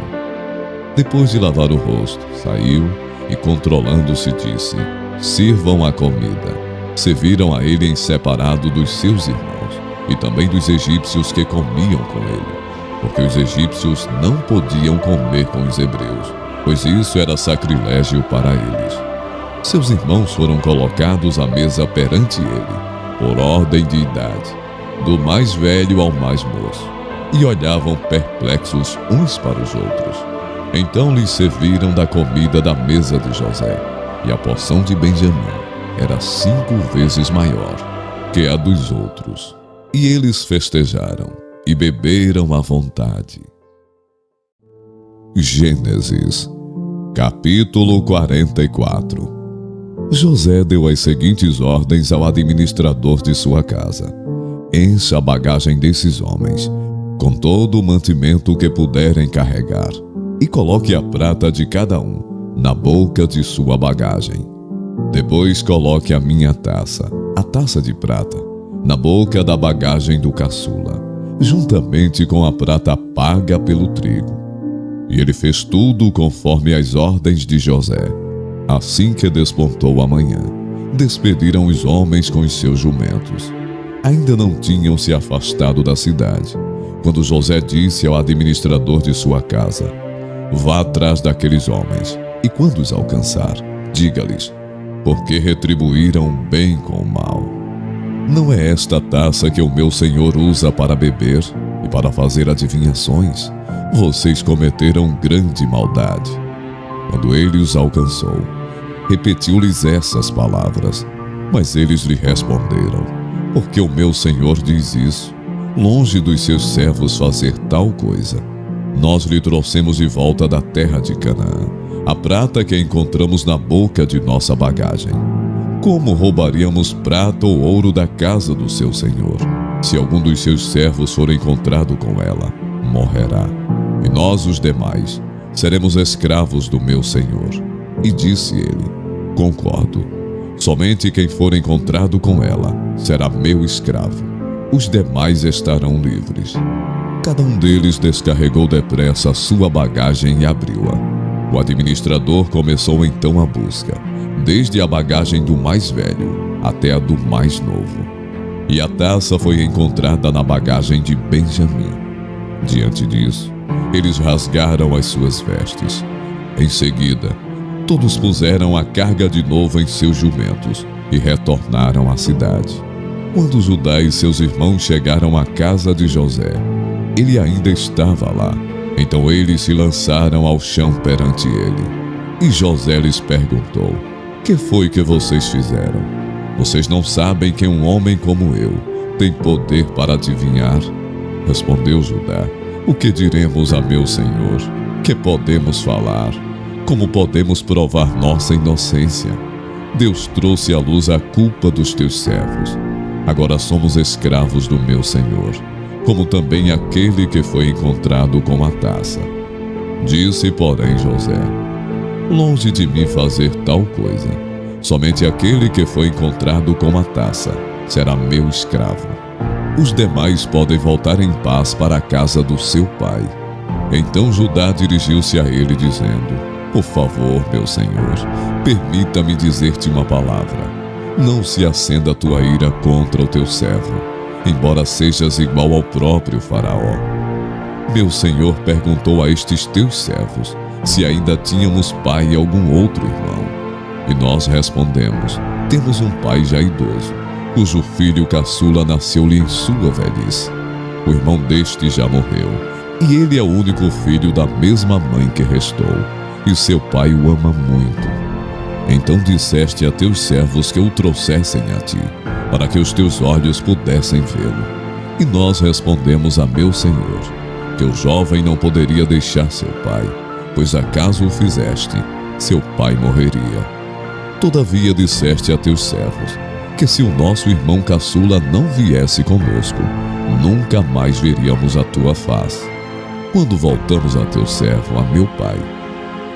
Depois de lavar o rosto, saiu e, controlando-se, disse: Sirvam a comida. Serviram a ele em separado dos seus irmãos e também dos egípcios que comiam com ele, porque os egípcios não podiam comer com os hebreus, pois isso era sacrilégio para eles. Seus irmãos foram colocados à mesa perante ele, por ordem de idade, do mais velho ao mais moço, e olhavam perplexos uns para os outros. Então lhes serviram da comida da mesa de José, e a porção de Benjamim era 5 vezes maior que a dos outros. E eles festejaram e beberam à vontade. Gênesis, capítulo 44. José deu as seguintes ordens ao administrador de sua casa: Encha a bagagem desses homens com todo o mantimento que puderem carregar, e coloque a prata de cada um na boca de sua bagagem. Depois coloque a minha taça, a taça de prata, na boca da bagagem do caçula, juntamente com a prata paga pelo trigo. E ele fez tudo conforme as ordens de José. Assim que despontou a manhã, despediram os homens com os seus jumentos. Ainda não tinham se afastado da cidade, quando José disse ao administrador de sua casa: Vá atrás daqueles homens, e quando os alcançar, diga-lhes: Porque retribuíram o bem com o mal. Não é esta taça que o meu senhor usa para beber e para fazer adivinhações? Vocês cometeram grande maldade. Quando ele os alcançou, repetiu-lhes essas palavras. Mas eles lhe responderam: Porque o meu senhor diz isso? Longe dos seus servos fazer tal coisa. Nós lhe trouxemos de volta da terra de Canaã a prata que encontramos na boca de nossa bagagem. Como roubaríamos prata ou ouro da casa do seu senhor? Se algum dos seus servos for encontrado com ela, morrerá. E nós, os demais, seremos escravos do meu senhor. E disse ele: Concordo. Somente quem for encontrado com ela será meu escravo. Os demais estarão livres. Cada um deles descarregou depressa a sua bagagem e abriu-a. O administrador começou então a busca, desde a bagagem do mais velho até a do mais novo. E a taça foi encontrada na bagagem de Benjamim. Diante disso, eles rasgaram as suas vestes. Em seguida, todos puseram a carga de novo em seus jumentos e retornaram à cidade. Quando Judá e seus irmãos chegaram à casa de José, ele ainda estava lá. Então eles se lançaram ao chão perante ele. E José lhes perguntou: Que foi que vocês fizeram? Vocês não sabem que um homem como eu tem poder para adivinhar? Respondeu Judá: o que diremos a meu senhor? Que podemos falar? Como podemos provar nossa inocência? Deus trouxe à luz a culpa dos teus servos. Agora somos escravos do meu senhor, como também aquele que foi encontrado com a taça. Disse, porém, José: longe de mim fazer tal coisa. Somente aquele que foi encontrado com a taça será meu escravo. Os demais podem voltar em paz para a casa do seu pai. Então Judá dirigiu-se a ele, dizendo: por favor, meu senhor, permita-me dizer-te uma palavra. Não se acenda a tua ira contra o teu servo, embora sejas igual ao próprio Faraó. Meu senhor perguntou a estes teus servos se ainda tínhamos pai e algum outro irmão. E nós respondemos: temos um pai já idoso, cujo filho caçula nasceu-lhe em sua velhice. O irmão deste já morreu, e ele é o único filho da mesma mãe que restou, e seu pai o ama muito. Então disseste a teus servos que o trouxessem a ti, para que os teus olhos pudessem vê-lo. E nós respondemos a meu senhor que o jovem não poderia deixar seu pai, pois acaso o fizeste, seu pai morreria. Todavia disseste a teus servos que se o nosso irmão caçula não viesse conosco, nunca mais veríamos a tua face. Quando voltamos a teu servo, a meu pai,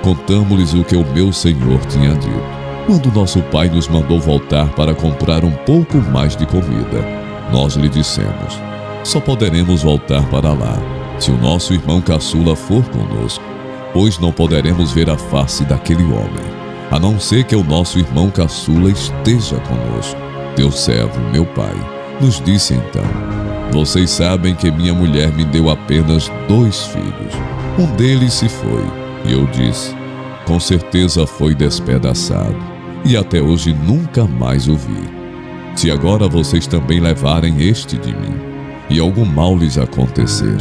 contamo-lhes o que o meu senhor tinha dito. Quando nosso pai nos mandou voltar para comprar um pouco mais de comida, nós lhe dissemos: só poderemos voltar para lá se o nosso irmão caçula for conosco, pois não poderemos ver a face daquele homem, a não ser que o nosso irmão caçula esteja conosco. Teu servo, meu pai, nos disse então: vocês sabem que minha mulher me deu apenas 2 filhos. Um deles se foi, e eu disse: com certeza foi despedaçado, e até hoje nunca mais o vi. Se agora vocês também levarem este de mim, e algum mal lhes acontecer,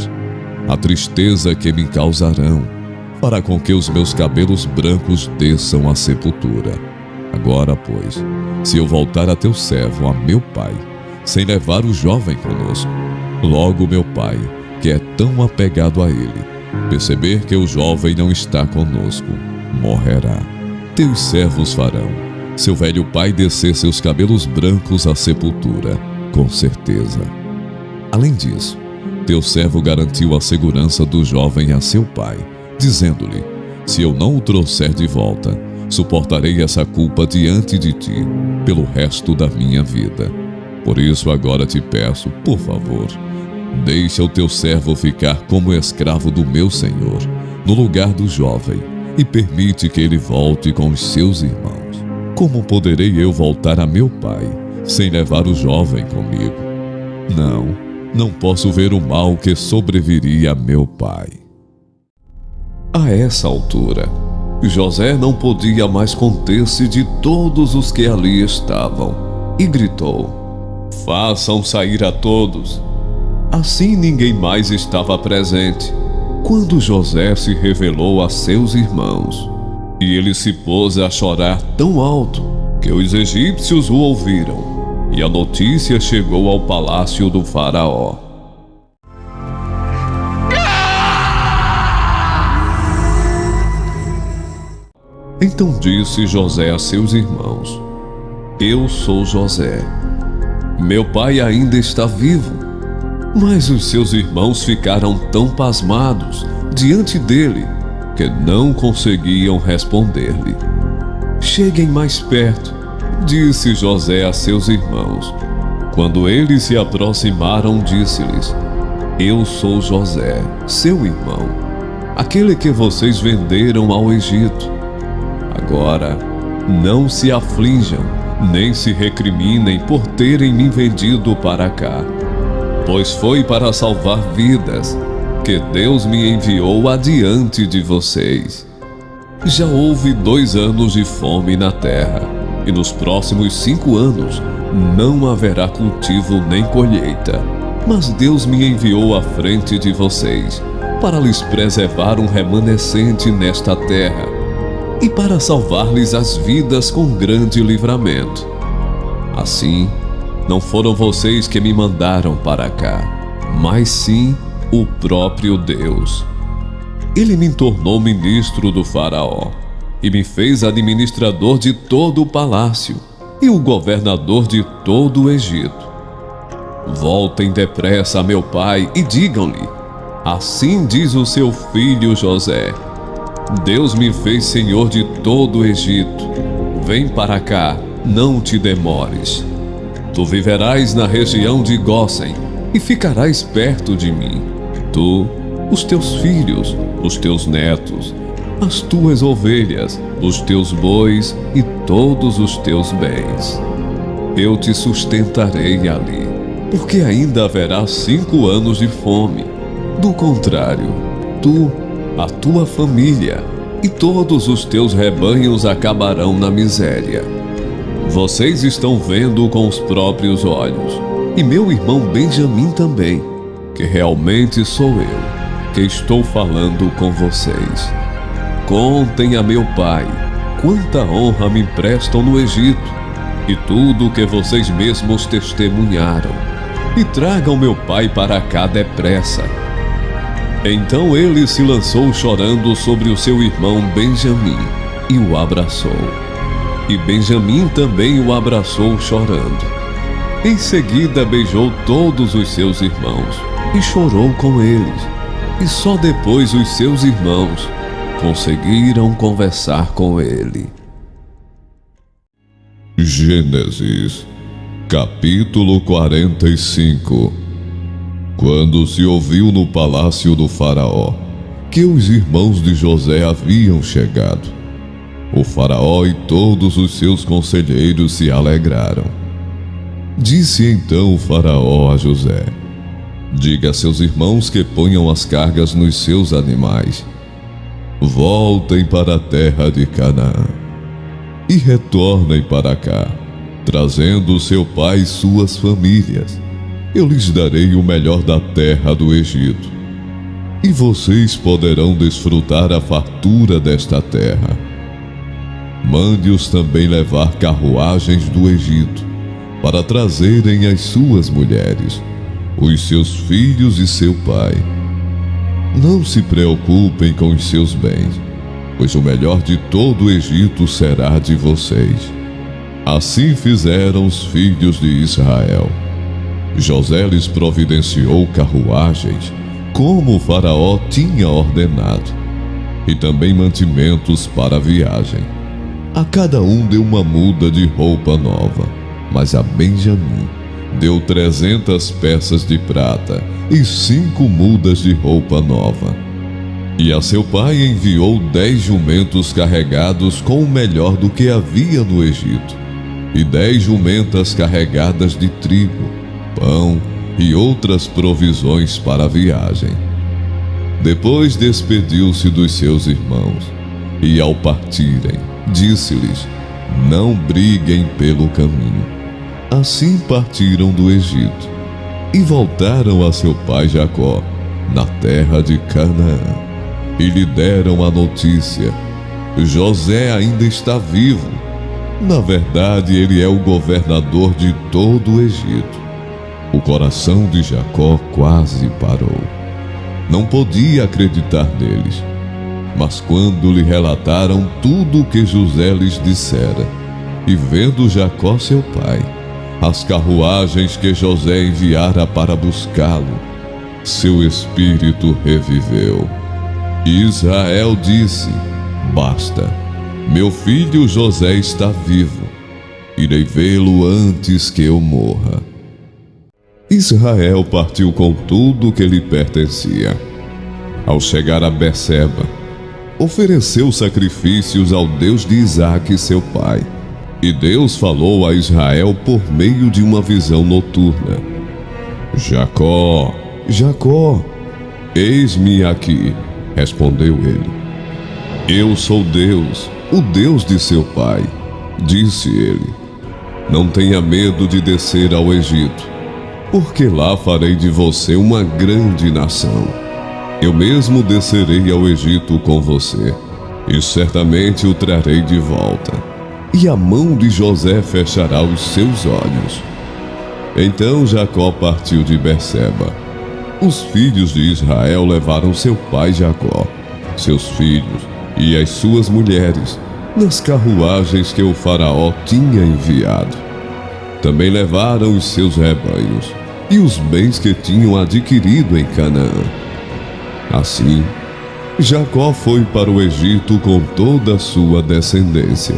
a tristeza que me causarão fará com que os meus cabelos brancos desçam à sepultura. Agora, pois, se eu voltar a teu servo, a meu pai, sem levar o jovem conosco, logo meu pai, que é tão apegado a ele, perceber que o jovem não está conosco, morrerá. Teus servos farão seu velho pai descer seus cabelos brancos à sepultura, com certeza. Além disso, teu servo garantiu a segurança do jovem a seu pai, dizendo-lhe: se eu não o trouxer de volta, suportarei essa culpa diante de ti pelo resto da minha vida. Por isso agora te peço, por favor, deixa o teu servo ficar como escravo do meu senhor, no lugar do jovem, e permite que ele volte com os seus irmãos. Como poderei eu voltar a meu pai, sem levar o jovem comigo? Não posso ver o mal que sobreviria a meu pai. A essa altura, José não podia mais conter-se de todos os que ali estavam, e gritou: façam sair a todos. Assim ninguém mais estava presente, quando José se revelou a seus irmãos. E ele se pôs a chorar tão alto que os egípcios o ouviram, e a notícia chegou ao palácio do faraó. Então disse José a seus irmãos: eu sou José. Meu pai ainda está vivo. Mas os seus irmãos ficaram tão pasmados diante dele que não conseguiam responder-lhe. Cheguem mais perto, disse José a seus irmãos. Quando eles se aproximaram, disse-lhes: eu sou José, seu irmão, aquele que vocês venderam ao Egito. Agora, não se aflinjam, nem se recriminem por terem me vendido para cá, pois foi para salvar vidas que Deus me enviou adiante de vocês. Já houve 2 anos de fome na terra, e nos próximos 5 anos não haverá cultivo nem colheita. Mas Deus me enviou à frente de vocês, para lhes preservar um remanescente nesta terra, e para salvar-lhes as vidas com grande livramento. Assim, Não foram vocês que me mandaram para cá, mas sim o próprio Deus. Ele me tornou ministro do Faraó e me fez administrador de todo o palácio e o governador de todo o Egito. Voltem depressa a meu pai e digam-lhe: assim diz o seu filho José: Deus me fez senhor de todo o Egito. Vem para cá, não te demores. Tu viverás na região de Gósen e ficarás perto de mim. Tu, os teus filhos, os teus netos, as tuas ovelhas, os teus bois e todos os teus bens. Eu te sustentarei ali, porque ainda haverá 5 anos de fome. Do contrário, tu, a tua família e todos os teus rebanhos acabarão na miséria. Vocês estão vendo com os próprios olhos, e meu irmão Benjamim também, que realmente sou eu, que estou falando com vocês. Contem a meu pai quanta honra me prestam no Egito, e tudo o que vocês mesmos testemunharam, e tragam meu pai para cá depressa. Então ele se lançou chorando sobre o seu irmão Benjamim e o abraçou. E Benjamim também o abraçou chorando. Em seguida beijou todos os seus irmãos e chorou com eles. E só depois os seus irmãos conseguiram conversar com ele. Gênesis, capítulo 45. Quando se ouviu no palácio do Faraó que os irmãos de José haviam chegado, o Faraó e todos os seus conselheiros se alegraram. Disse então o Faraó a José: diga a seus irmãos que ponham as cargas nos seus animais. Voltem para a terra de Canaã e retornem para cá, trazendo seu pai e suas famílias. Eu lhes darei o melhor da terra do Egito, e vocês poderão desfrutar a fartura desta terra. Mande-os também levar carruagens do Egito, para trazerem as suas mulheres, os seus filhos e seu pai. Não se preocupem com os seus bens, pois o melhor de todo o Egito será de vocês. Assim fizeram os filhos de Israel. José lhes providenciou carruagens, como o Faraó tinha ordenado, e também mantimentos para a viagem. A cada um deu uma muda de roupa nova, mas a Benjamim deu 300 peças de prata e 5 mudas de roupa nova. E a seu pai enviou 10 jumentos carregados com o melhor do que havia no Egito, e 10 jumentas carregadas de trigo, pão e outras provisões para a viagem. Depois despediu-se dos seus irmãos, e ao partirem, disse-lhes: não briguem pelo caminho. Assim partiram do Egito e voltaram a seu pai Jacó, na terra de Canaã, e lhe deram a notícia: José ainda está vivo. Na verdade, ele é o governador de todo o Egito. O coração de Jacó quase parou. Não podia acreditar neles. Mas quando lhe relataram tudo o que José lhes dissera, e vendo Jacó seu pai, as carruagens que José enviara para buscá-lo, seu espírito reviveu. E Israel disse: basta, meu filho José está vivo, irei vê-lo antes que eu morra. Israel partiu com tudo que lhe pertencia. Ao chegar a Berseba, ofereceu sacrifícios ao Deus de Isaque, seu pai. E Deus falou a Israel por meio de uma visão noturna: Jacó, Jacó. Eis-me aqui, respondeu ele. Eu sou Deus, o Deus de seu pai. Disse ele: não tenha medo de descer ao Egito, porque lá farei de você uma grande nação. Eu mesmo descerei ao Egito com você, e certamente o trarei de volta. E a mão de José fechará os seus olhos. Então Jacó partiu de Berseba. Os filhos de Israel levaram seu pai Jacó, seus filhos e as suas mulheres nas carruagens que o faraó tinha enviado. Também levaram os seus rebanhos e os bens que tinham adquirido em Canaã. Assim, Jacó foi para o Egito com toda a sua descendência.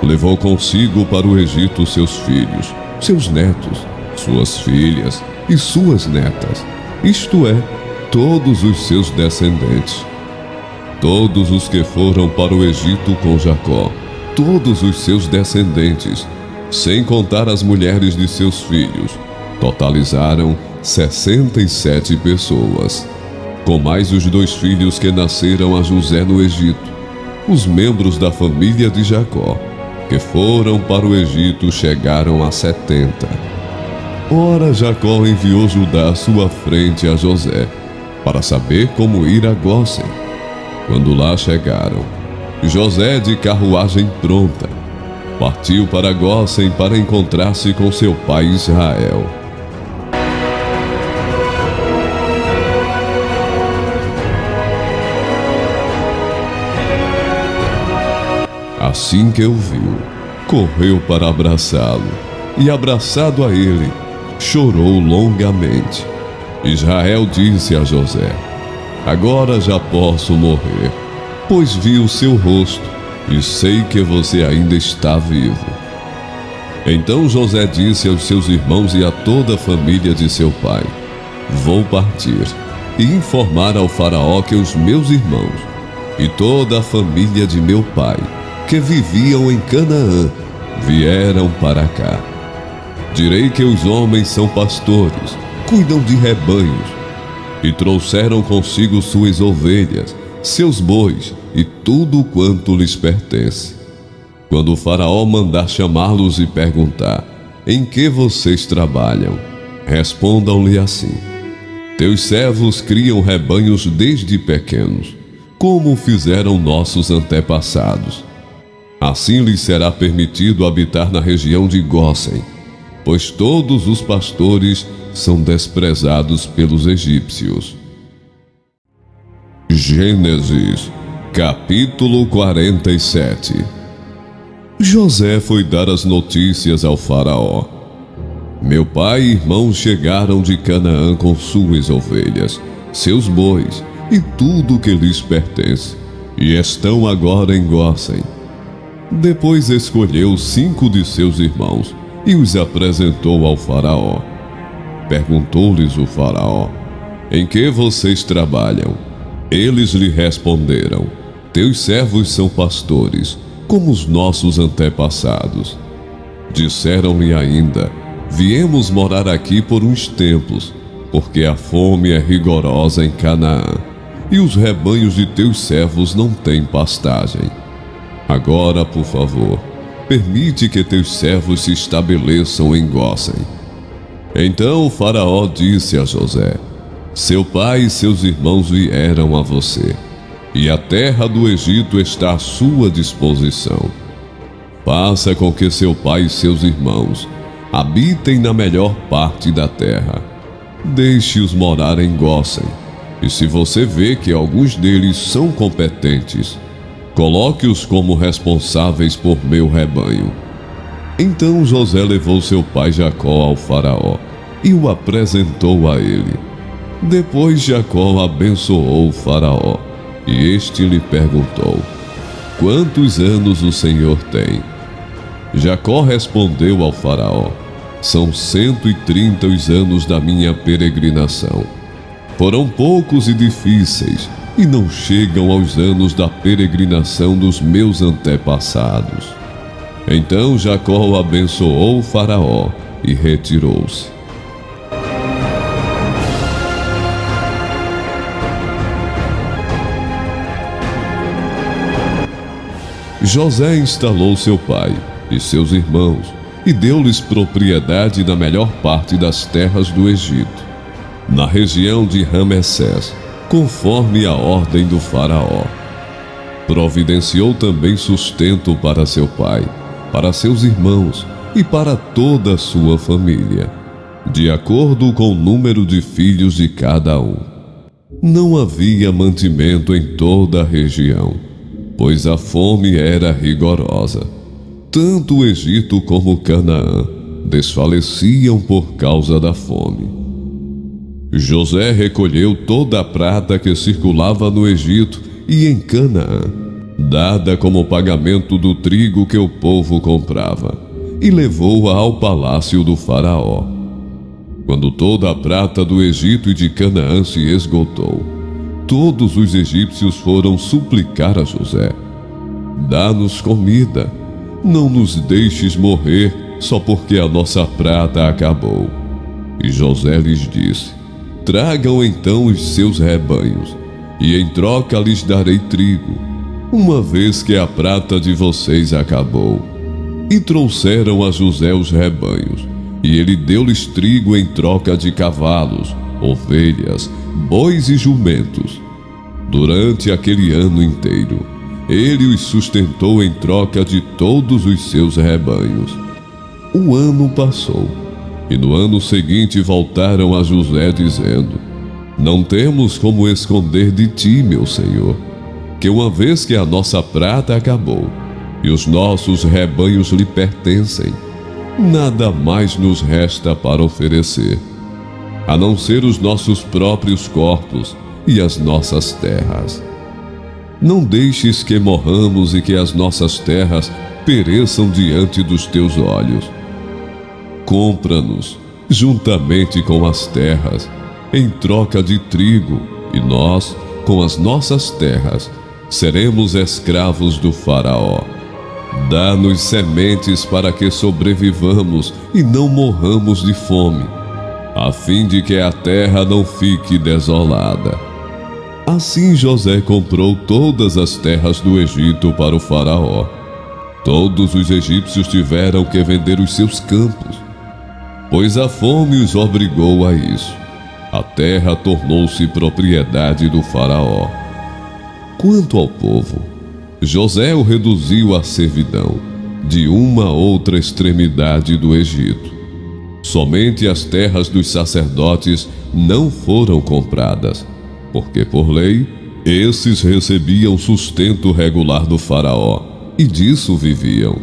Levou consigo para o Egito seus filhos, seus netos, suas filhas e suas netas, isto é, todos os seus descendentes. Todos os que foram para o Egito com Jacó, todos os seus descendentes, sem contar as mulheres de seus filhos, totalizaram 67 pessoas, com mais os 2 filhos que nasceram a José no Egito. Os membros da família de Jacó, que foram para o Egito, chegaram a 70. Ora, Jacó enviou Judá à sua frente a José, para saber como ir a Gósen. Quando lá chegaram, José, de carruagem pronta, partiu para Gósen para encontrar-se com seu pai Israel. Assim que o viu, correu para abraçá-lo, e abraçado a ele, chorou longamente. Israel disse a José: agora já posso morrer, pois vi o seu rosto e sei que você ainda está vivo. Então José disse aos seus irmãos e a toda a família de seu pai: vou partir e informar ao faraó que os meus irmãos e toda a família de meu pai, que viviam em Canaã, vieram para cá. Direi que os homens são pastores, cuidam de rebanhos, e trouxeram consigo suas ovelhas, seus bois e tudo quanto lhes pertence. Quando o faraó mandar chamá-los e perguntar: em que vocês trabalham? Respondam-lhe assim: teus servos criam rebanhos desde pequenos, como fizeram nossos antepassados. Assim lhes será permitido habitar na região de Gósen, pois todos os pastores são desprezados pelos egípcios. Gênesis, capítulo 47. José foi dar as notícias ao faraó. Meu pai e irmãos chegaram de Canaã com suas ovelhas, seus bois e tudo que lhes pertence, e estão agora em Gósen. Depois escolheu 5 de seus irmãos e os apresentou ao faraó. Perguntou-lhes o faraó: em que vocês trabalham? Eles lhe responderam: teus servos são pastores, como os nossos antepassados. Disseram-lhe ainda: viemos morar aqui por uns tempos, porque a fome é rigorosa em Canaã, e os rebanhos de teus servos não têm pastagem. Agora, por favor, permite que teus servos se estabeleçam em Gósen. Então o faraó disse a José: seu pai e seus irmãos vieram a você, e a terra do Egito está à sua disposição. Faça com que seu pai e seus irmãos habitem na melhor parte da terra. Deixe-os morar em Gósen, e se você vê que alguns deles são competentes, coloque-os como responsáveis por meu rebanho. Então José levou seu pai Jacó ao faraó e o apresentou a ele. Depois Jacó abençoou o faraó, e este lhe perguntou: quantos anos o senhor tem? Jacó respondeu ao faraó: são 130 os anos da minha peregrinação. Foram poucos e difíceis, e não chegam aos anos da peregrinação dos meus antepassados. Então Jacó abençoou o faraó e retirou-se. José instalou seu pai e seus irmãos e deu-lhes propriedade na melhor parte das terras do Egito, na região de Ramessés, conforme a ordem do faraó. Providenciou também sustento para seu pai, para seus irmãos e para toda a sua família, de acordo com o número de filhos de cada um. Não havia mantimento em toda a região, pois a fome era rigorosa. Tanto o Egito como Canaã desfaleciam por causa da fome. José recolheu toda a prata que circulava no Egito e em Canaã, dada como pagamento do trigo que o povo comprava, e levou-a ao palácio do faraó. Quando toda a prata do Egito e de Canaã se esgotou, todos os egípcios foram suplicar a José: dá-nos comida, não nos deixes morrer só porque a nossa prata acabou. E José lhes disse: tragam então os seus rebanhos, e em troca lhes darei trigo, uma vez que a prata de vocês acabou. E trouxeram a José os rebanhos, e ele deu-lhes trigo em troca de cavalos, ovelhas, bois e jumentos. Durante aquele ano inteiro, ele os sustentou em troca de todos os seus rebanhos. O ano passou, e no ano seguinte voltaram a José dizendo: não temos como esconder de ti, meu senhor, que uma vez que a nossa prata acabou e os nossos rebanhos lhe pertencem, nada mais nos resta para oferecer, a não ser os nossos próprios corpos e as nossas terras. Não deixes que morramos e que as nossas terras pereçam diante dos teus olhos. Compra-nos, juntamente com as terras, em troca de trigo, e nós, com as nossas terras, seremos escravos do faraó. Dá-nos sementes para que sobrevivamos e não morramos de fome, a fim de que a terra não fique desolada. Assim José comprou todas as terras do Egito para o faraó. Todos os egípcios tiveram que vender os seus campos, pois a fome os obrigou a isso. A terra tornou-se propriedade do faraó. Quanto ao povo, José o reduziu à servidão, de uma a outra extremidade do Egito. Somente as terras dos sacerdotes não foram compradas, porque por lei, esses recebiam sustento regular do faraó, e disso viviam.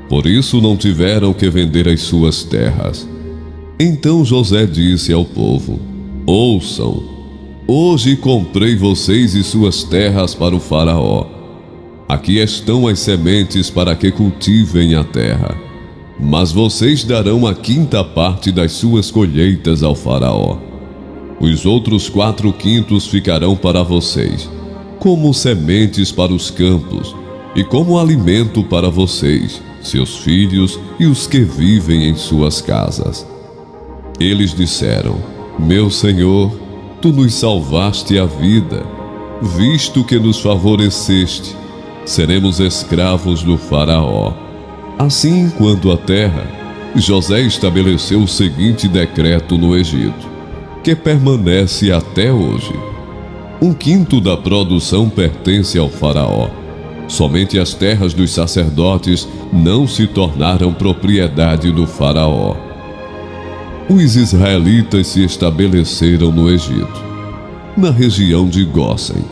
Por isso não tiveram que vender as suas terras. Então José disse ao povo: ouçam, hoje comprei vocês e suas terras para o faraó. Aqui estão as sementes para que cultivem a terra, mas vocês darão a 5ª parte das suas colheitas ao faraó. Os outros 4/5 ficarão para vocês, como sementes para os campos, e como alimento para vocês, seus filhos e os que vivem em suas casas. Eles disseram: meu senhor, tu nos salvaste a vida, visto que nos favoreceste, seremos escravos do faraó. Assim, quanto à terra, José estabeleceu o seguinte decreto no Egito, que permanece até hoje: 1/5 da produção pertence ao faraó. Somente as terras dos sacerdotes não se tornaram propriedade do faraó. Os israelitas se estabeleceram no Egito, na região de Gósen.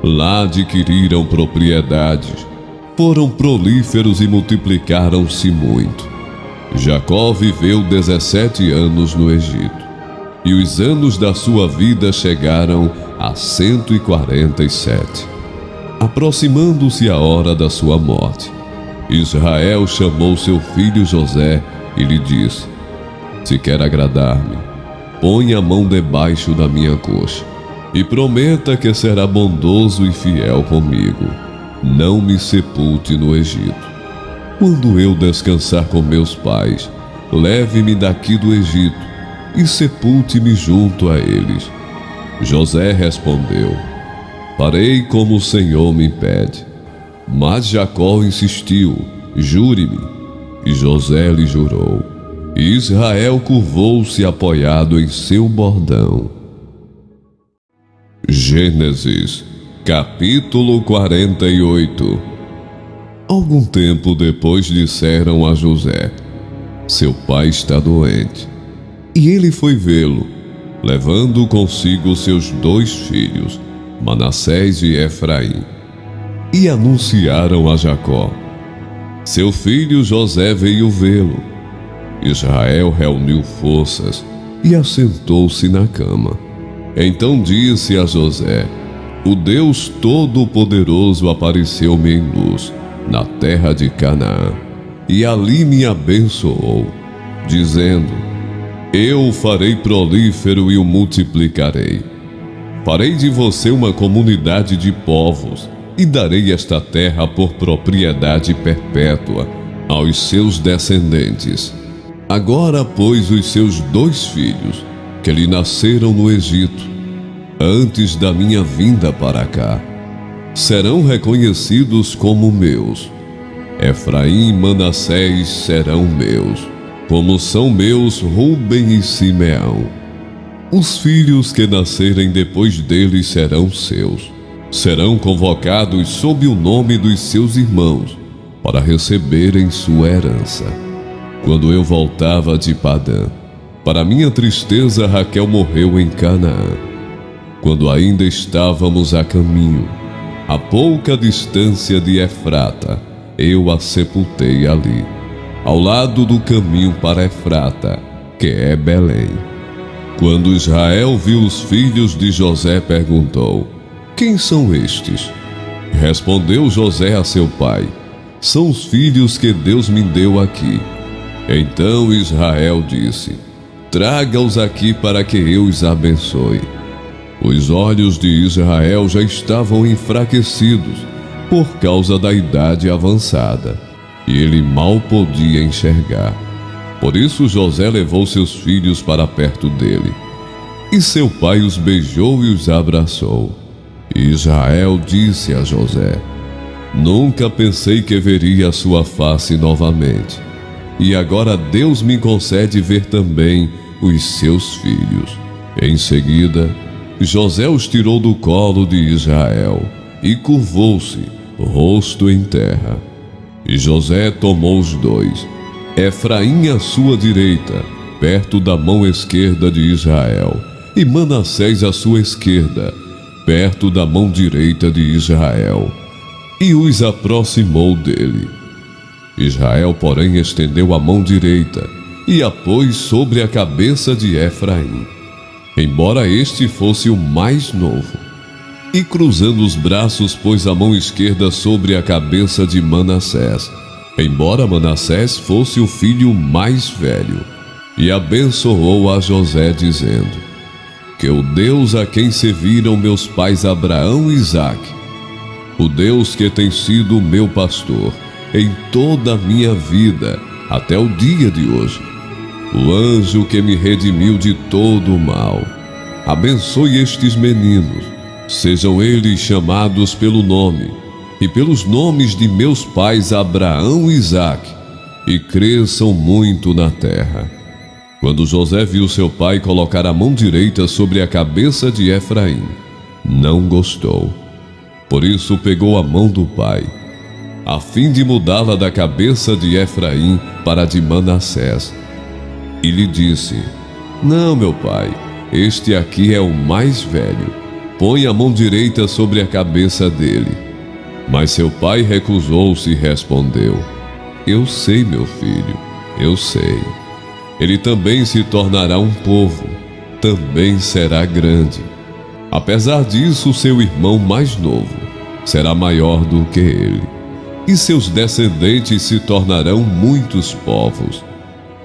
Lá adquiriram propriedades, foram prolíferos e multiplicaram-se muito. Jacó viveu 17 anos no Egito, e os anos da sua vida chegaram a 147. Aproximando-se a hora da sua morte, Israel chamou seu filho José e lhe disse: se quer agradar-me, põe a mão debaixo da minha coxa e prometa que será bondoso e fiel comigo. Não me sepulte no Egito. Quando eu descansar com meus pais, leve-me daqui do Egito e sepulte-me junto a eles. José respondeu: farei como o Senhor me pede. Mas Jacó insistiu: jure-me. E José lhe jurou. E Israel curvou-se apoiado em seu bordão. Gênesis, capítulo 48. Algum tempo depois disseram a José: seu pai está doente. E ele foi vê-lo, levando consigo seus 2 filhos, Manassés e Efraim. E anunciaram a Jacó. Seu filho José veio vê-lo. Israel reuniu forças e assentou-se na cama. Então disse a José: o Deus Todo-Poderoso apareceu-me em luz, na terra de Canaã, e ali me abençoou, dizendo: eu o farei prolífero e o multiplicarei. Farei de você uma comunidade de povos, e darei esta terra por propriedade perpétua aos seus descendentes. Agora, pois, os seus 2 filhos, que lhe nasceram no Egito, antes da minha vinda para cá, serão reconhecidos como meus. Efraim e Manassés serão meus, como são meus Rúben e Simeão. Os filhos que nascerem depois deles serão seus. Serão convocados sob o nome dos seus irmãos, para receberem sua herança. Quando eu voltava de Padã, para minha tristeza, Raquel morreu em Canaã. Quando ainda estávamos a caminho, a pouca distância de Efrata, eu a sepultei ali, ao lado do caminho para Efrata, que é Belém. Quando Israel viu os filhos de José, perguntou: quem são estes? Respondeu José a seu pai: são os filhos que Deus me deu aqui. Então Israel disse: traga-os aqui para que eu os abençoe. Os olhos de Israel já estavam enfraquecidos por causa da idade avançada, e ele mal podia enxergar. Por isso José levou seus filhos para perto dele, e seu pai os beijou e os abraçou. E Israel disse a José: nunca pensei que veria a sua face novamente, e agora Deus me concede ver também os seus filhos. Em seguida, José os tirou do colo de Israel e curvou-se, rosto em terra. E José tomou os 2, Efraim à sua direita, perto da mão esquerda de Israel, e Manassés à sua esquerda, perto da mão direita de Israel, e os aproximou dele. Israel, porém, estendeu a mão direita e a pôs sobre a cabeça de Efraim, embora este fosse o mais novo, e cruzando os braços pôs a mão esquerda sobre a cabeça de Manassés, embora Manassés fosse o filho mais velho, e abençoou a José, dizendo: que o Deus a quem serviram meus pais Abraão e Isaque, o Deus que tem sido meu pastor em toda a minha vida até o dia de hoje, o anjo que me redimiu de todo o mal, abençoe estes meninos, sejam eles chamados pelo nome e pelos nomes de meus pais Abraão e Isaque, e cresçam muito na terra. Quando José viu seu pai colocar a mão direita sobre a cabeça de Efraim, não gostou. Por isso pegou a mão do pai, a fim de mudá-la da cabeça de Efraim para a de Manassés. E lhe disse: não, meu pai, este aqui é o mais velho. Põe a mão direita sobre a cabeça dele. Mas seu pai recusou-se e respondeu: eu sei, meu filho, eu sei. Ele também se tornará um povo, também será grande. Apesar disso, seu irmão mais novo será maior do que ele, e seus descendentes se tornarão muitos povos.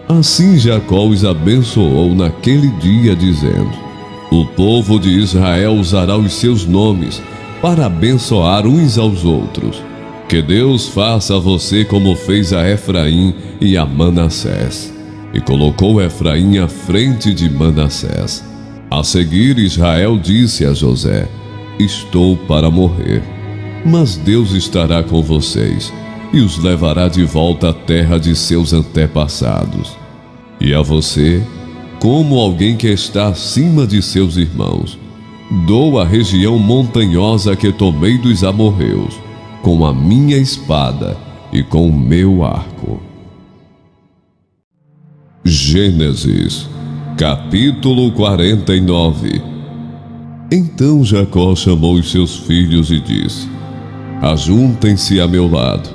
Assim Jacó os abençoou naquele dia, dizendo: o povo de Israel usará os seus nomes para abençoar uns aos outros. Que Deus faça a você como fez a Efraim e a Manassés. E colocou Efraim à frente de Manassés. A seguir, Israel disse a José: estou para morrer, mas Deus estará com vocês e os levará de volta à terra de seus antepassados. E a você, como alguém que está acima de seus irmãos, dou a região montanhosa que tomei dos amorreus, com a minha espada e com o meu arco. Gênesis, capítulo 49. Então Jacó chamou os seus filhos e disse: Ajuntem-se a meu lado,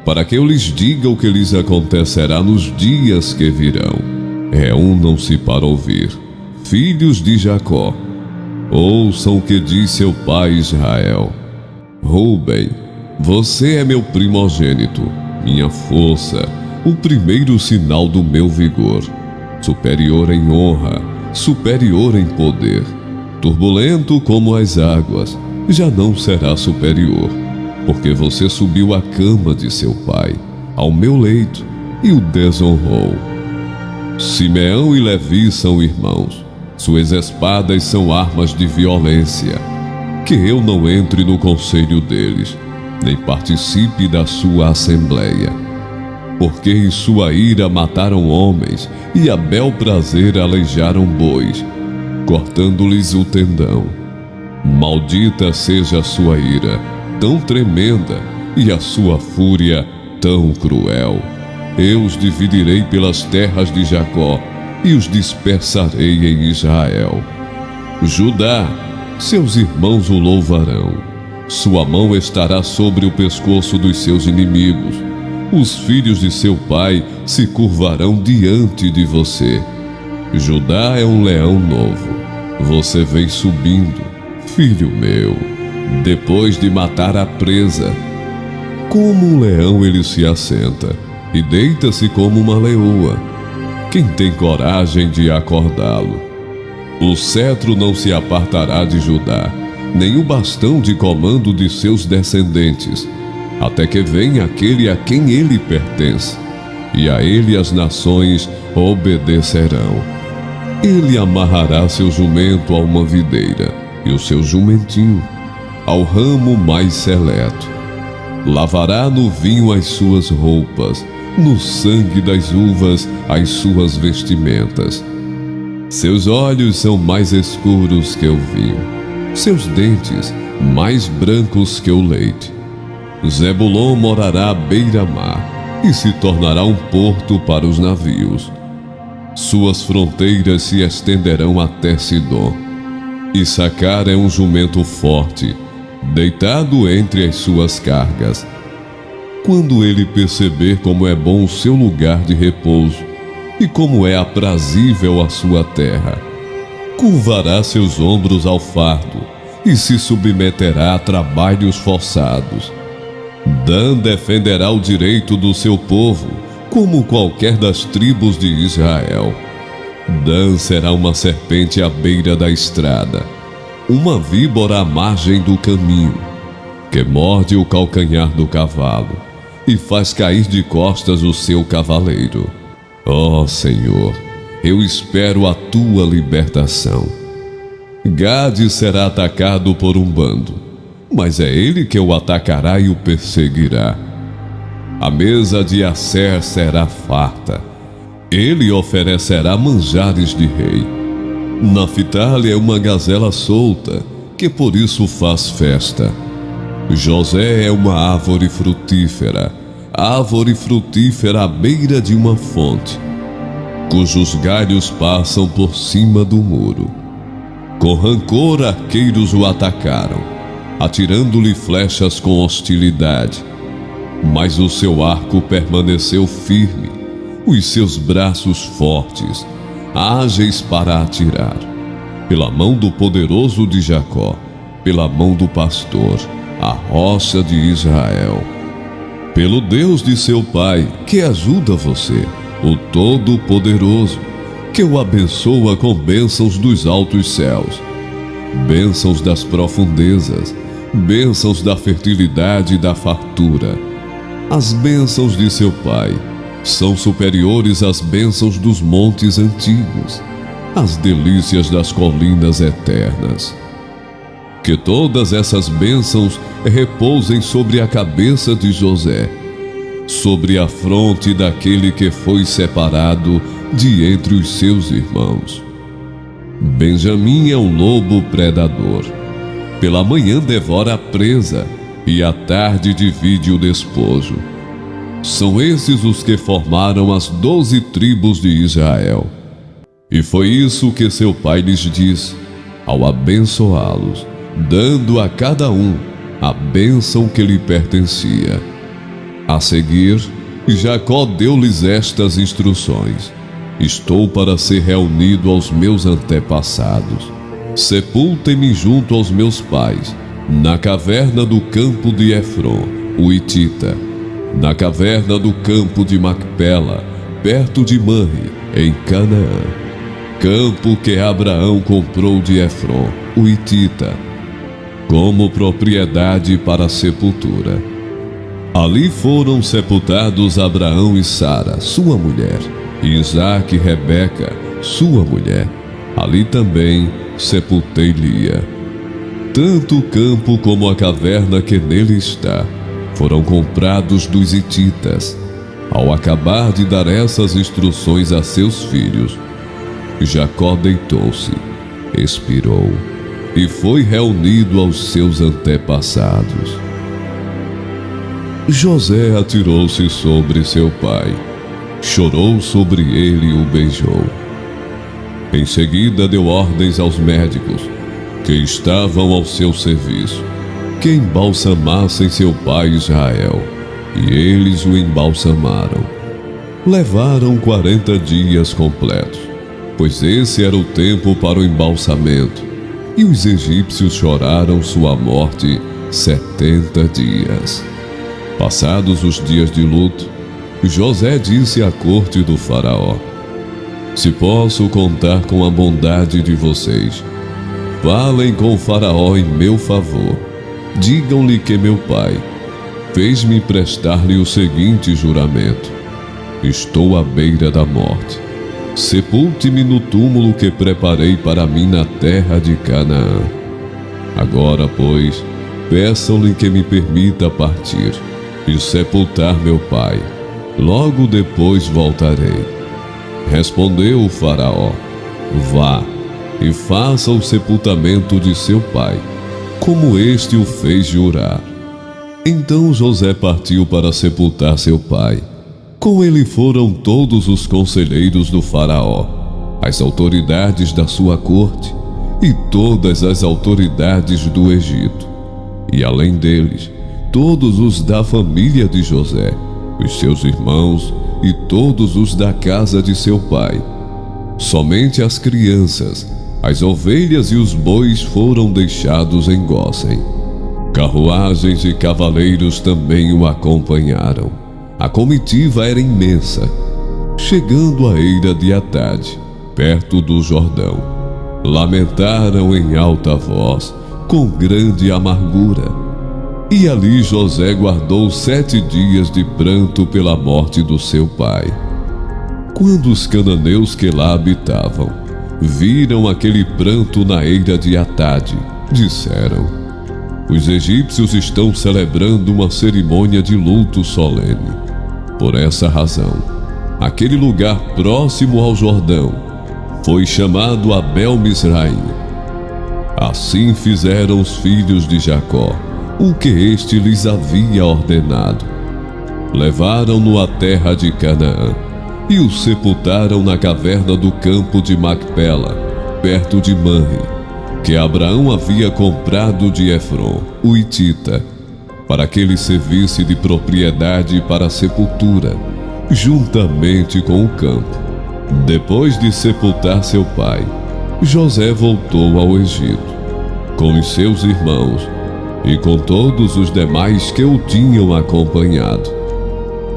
para que eu lhes diga o que lhes acontecerá nos dias que virão. Reúnam-se para ouvir, filhos de Jacó. Ouçam o que diz seu pai Israel. Rúben, você é meu primogênito, minha força, o primeiro sinal do meu vigor, superior em honra, superior em poder. Turbulento como as águas, já não será superior, porque você subiu à cama de seu pai, ao meu leito, e o desonrou. Simeão e Levi são irmãos, suas espadas são armas de violência. Que eu não entre no conselho deles, nem participe da sua assembleia. Porque em sua ira mataram homens, e a bel prazer aleijaram bois, cortando-lhes o tendão. Maldita seja a sua ira, tão tremenda, e a sua fúria tão cruel. Eu os dividirei pelas terras de Jacó, e os dispersarei em Israel. Judá, seus irmãos o louvarão. Sua mão estará sobre o pescoço dos seus inimigos. Os filhos de seu pai se curvarão diante de você. Judá é um leão novo. Você vem subindo, filho meu, depois de matar a presa. Como um leão ele se assenta, e deita-se como uma leoa. Quem tem coragem de acordá-lo? O cetro não se apartará de Judá, nem o bastão de comando de seus descendentes, até que venha aquele a quem ele pertence, e a ele as nações obedecerão. Ele amarrará seu jumento a uma videira, e o seu jumentinho ao ramo mais seleto. Lavará no vinho as suas roupas, no sangue das uvas as suas vestimentas. Seus olhos são mais escuros que o vinho, seus dentes mais brancos que o leite. Zebulon morará à beira-mar e se tornará um porto para os navios. Suas fronteiras se estenderão até Sidom. Issacar é um jumento forte, deitado entre as suas cargas. Quando ele perceber como é bom o seu lugar de repouso e como é aprazível a sua terra, curvará seus ombros ao fardo e se submeterá a trabalhos forçados. Dan defenderá o direito do seu povo, como qualquer das tribos de Israel. Dan será uma serpente à beira da estrada, uma víbora à margem do caminho, que morde o calcanhar do cavalo e faz cair de costas o seu cavaleiro. Ó Senhor, eu espero a tua libertação. Gade será atacado por um bando, mas é ele que o atacará e o perseguirá. A mesa de Asser será farta. Ele oferecerá manjares de rei. Naphtali é uma gazela solta, que por isso faz festa. José é uma árvore frutífera à beira de uma fonte, cujos galhos passam por cima do muro. Com rancor arqueiros o atacaram, atirando-lhe flechas com hostilidade. Mas o seu arco permaneceu firme, os seus braços fortes, ágeis para atirar. Pela mão do poderoso de Jacó, pela mão do pastor, a rocha de Israel. Pelo Deus de seu pai, que ajuda você, o Todo-Poderoso, que o abençoa com bênçãos dos altos céus, bênçãos das profundezas, bênçãos da fertilidade e da fartura. As bênçãos de seu pai são superiores às bênçãos dos montes antigos, às delícias das colinas eternas. Que todas essas bênçãos repousem sobre a cabeça de José, sobre a fronte daquele que foi separado de entre os seus irmãos. Benjamim é um lobo predador. Pela manhã devora a presa, e à tarde divide o despojo. São esses os que formaram as 12 tribos de Israel. E foi isso que seu pai lhes disse, ao abençoá-los, dando a cada um a bênção que lhe pertencia. A seguir, Jacó deu-lhes estas instruções: Estou para ser reunido aos meus antepassados. Sepultem-me junto aos meus pais, na caverna do campo de Efron, o Hitita, na caverna do campo de Macpela, perto de Manre, em Canaã, campo que Abraão comprou de Efron, o Hitita, como propriedade para a sepultura. Ali foram sepultados Abraão e Sara, sua mulher, e Isaque e Rebeca, sua mulher. Ali também sepultei Lia. Tanto o campo como a caverna que nele está foram comprados dos hititas. Ao acabar de dar essas instruções a seus filhos, Jacó deitou-se, expirou e foi reunido aos seus antepassados. José atirou-se sobre seu pai, chorou sobre ele e o beijou. Em seguida deu ordens aos médicos, que estavam ao seu serviço, que embalsamassem seu pai Israel, e eles o embalsamaram. Levaram 40 dias completos, pois esse era o tempo para o embalsamento, e os egípcios choraram sua morte 70 dias. Passados os dias de luto, José disse à corte do faraó: Se posso contar com a bondade de vocês, falem com o faraó em meu favor. Digam-lhe que meu pai fez-me prestar-lhe o seguinte juramento: Estou à beira da morte. Sepulte-me no túmulo que preparei para mim na terra de Canaã. Agora, pois, peçam-lhe que me permita partir e sepultar meu pai. Logo depois voltarei. Respondeu o faraó: Vá e faça o sepultamento de seu pai, como este o fez jurar. Então José partiu para sepultar seu pai. Com ele foram todos os conselheiros do faraó, as autoridades da sua corte e todas as autoridades do Egito. E além deles, todos os da família de José, os seus irmãos e todos os da casa de seu pai. Somente as crianças, as ovelhas e os bois foram deixados em Gósen. Carruagens e cavaleiros também o acompanharam. A comitiva era imensa. Chegando à eira de Atade, perto do Jordão, lamentaram em alta voz, com grande amargura. E ali José guardou 7 dias de pranto pela morte do seu pai. Quando os cananeus que lá habitavam viram aquele pranto na eira de Atade, disseram: Os egípcios estão celebrando uma cerimônia de luto solene. Por essa razão, aquele lugar próximo ao Jordão foi chamado Abel Mizraim. Assim fizeram os filhos de Jacó o que este lhes havia ordenado. Levaram-no à terra de Canaã e o sepultaram na caverna do campo de Macpela, perto de Manre, que Abraão havia comprado de Efron, o Hitita, para que ele servisse de propriedade para a sepultura, juntamente com o campo. Depois de sepultar seu pai, José voltou ao Egito, com os seus irmãos e com todos os demais que o tinham acompanhado.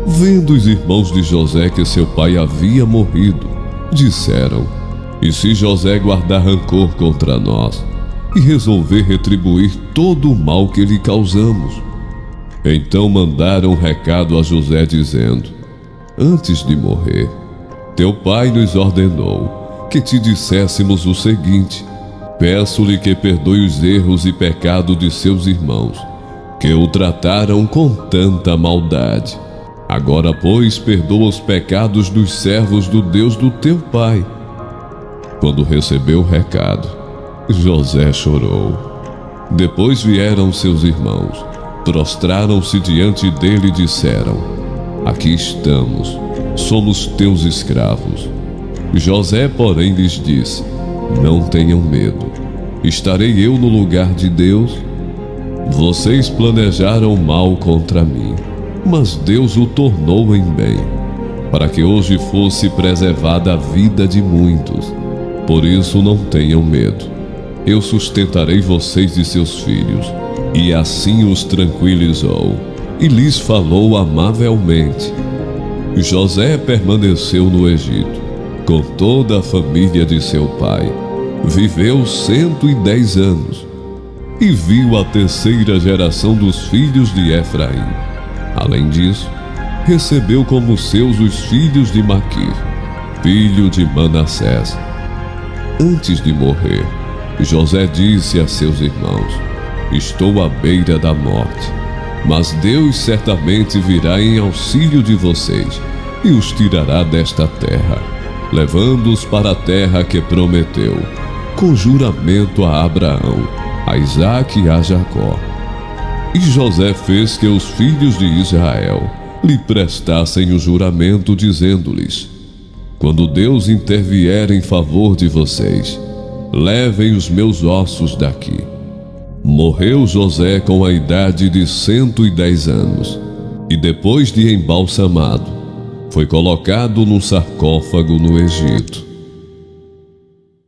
Vendo os irmãos de José que seu pai havia morrido, disseram: E se José guardar rancor contra nós e resolver retribuir todo o mal que lhe causamos? Então mandaram um recado a José dizendo: Antes de morrer, teu pai nos ordenou que te disséssemos o seguinte: Peço-lhe que perdoe os erros e pecados de seus irmãos, que o trataram com tanta maldade. Agora, pois, perdoa os pecados dos servos do Deus do teu pai. Quando recebeu o recado, José chorou. Depois vieram seus irmãos, prostraram-se diante dele e disseram: aqui estamos, somos teus escravos. José, porém, lhes disse: não tenham medo. Estarei eu no lugar de Deus? Vocês planejaram mal contra mim, mas Deus o tornou em bem, para que hoje fosse preservada a vida de muitos. Por isso não tenham medo. Eu sustentarei vocês e seus filhos. E assim os tranquilizou, e lhes falou amavelmente. José permaneceu no Egito, com toda a família de seu pai. Viveu 110 anos, e viu a terceira geração dos filhos de Efraim. Além disso, recebeu como seus os filhos de Maquir, filho de Manassés. Antes de morrer, José disse a seus irmãos: estou à beira da morte, mas Deus certamente virá em auxílio de vocês e os tirará desta terra, levando-os para a terra que prometeu, com juramento a Abraão, a Isaque e a Jacó. E José fez que os filhos de Israel lhe prestassem o juramento, dizendo-lhes: quando Deus intervier em favor de vocês, levem os meus ossos daqui. Morreu José com a idade de 110 anos, e depois de embalsamado, foi colocado num sarcófago no Egito.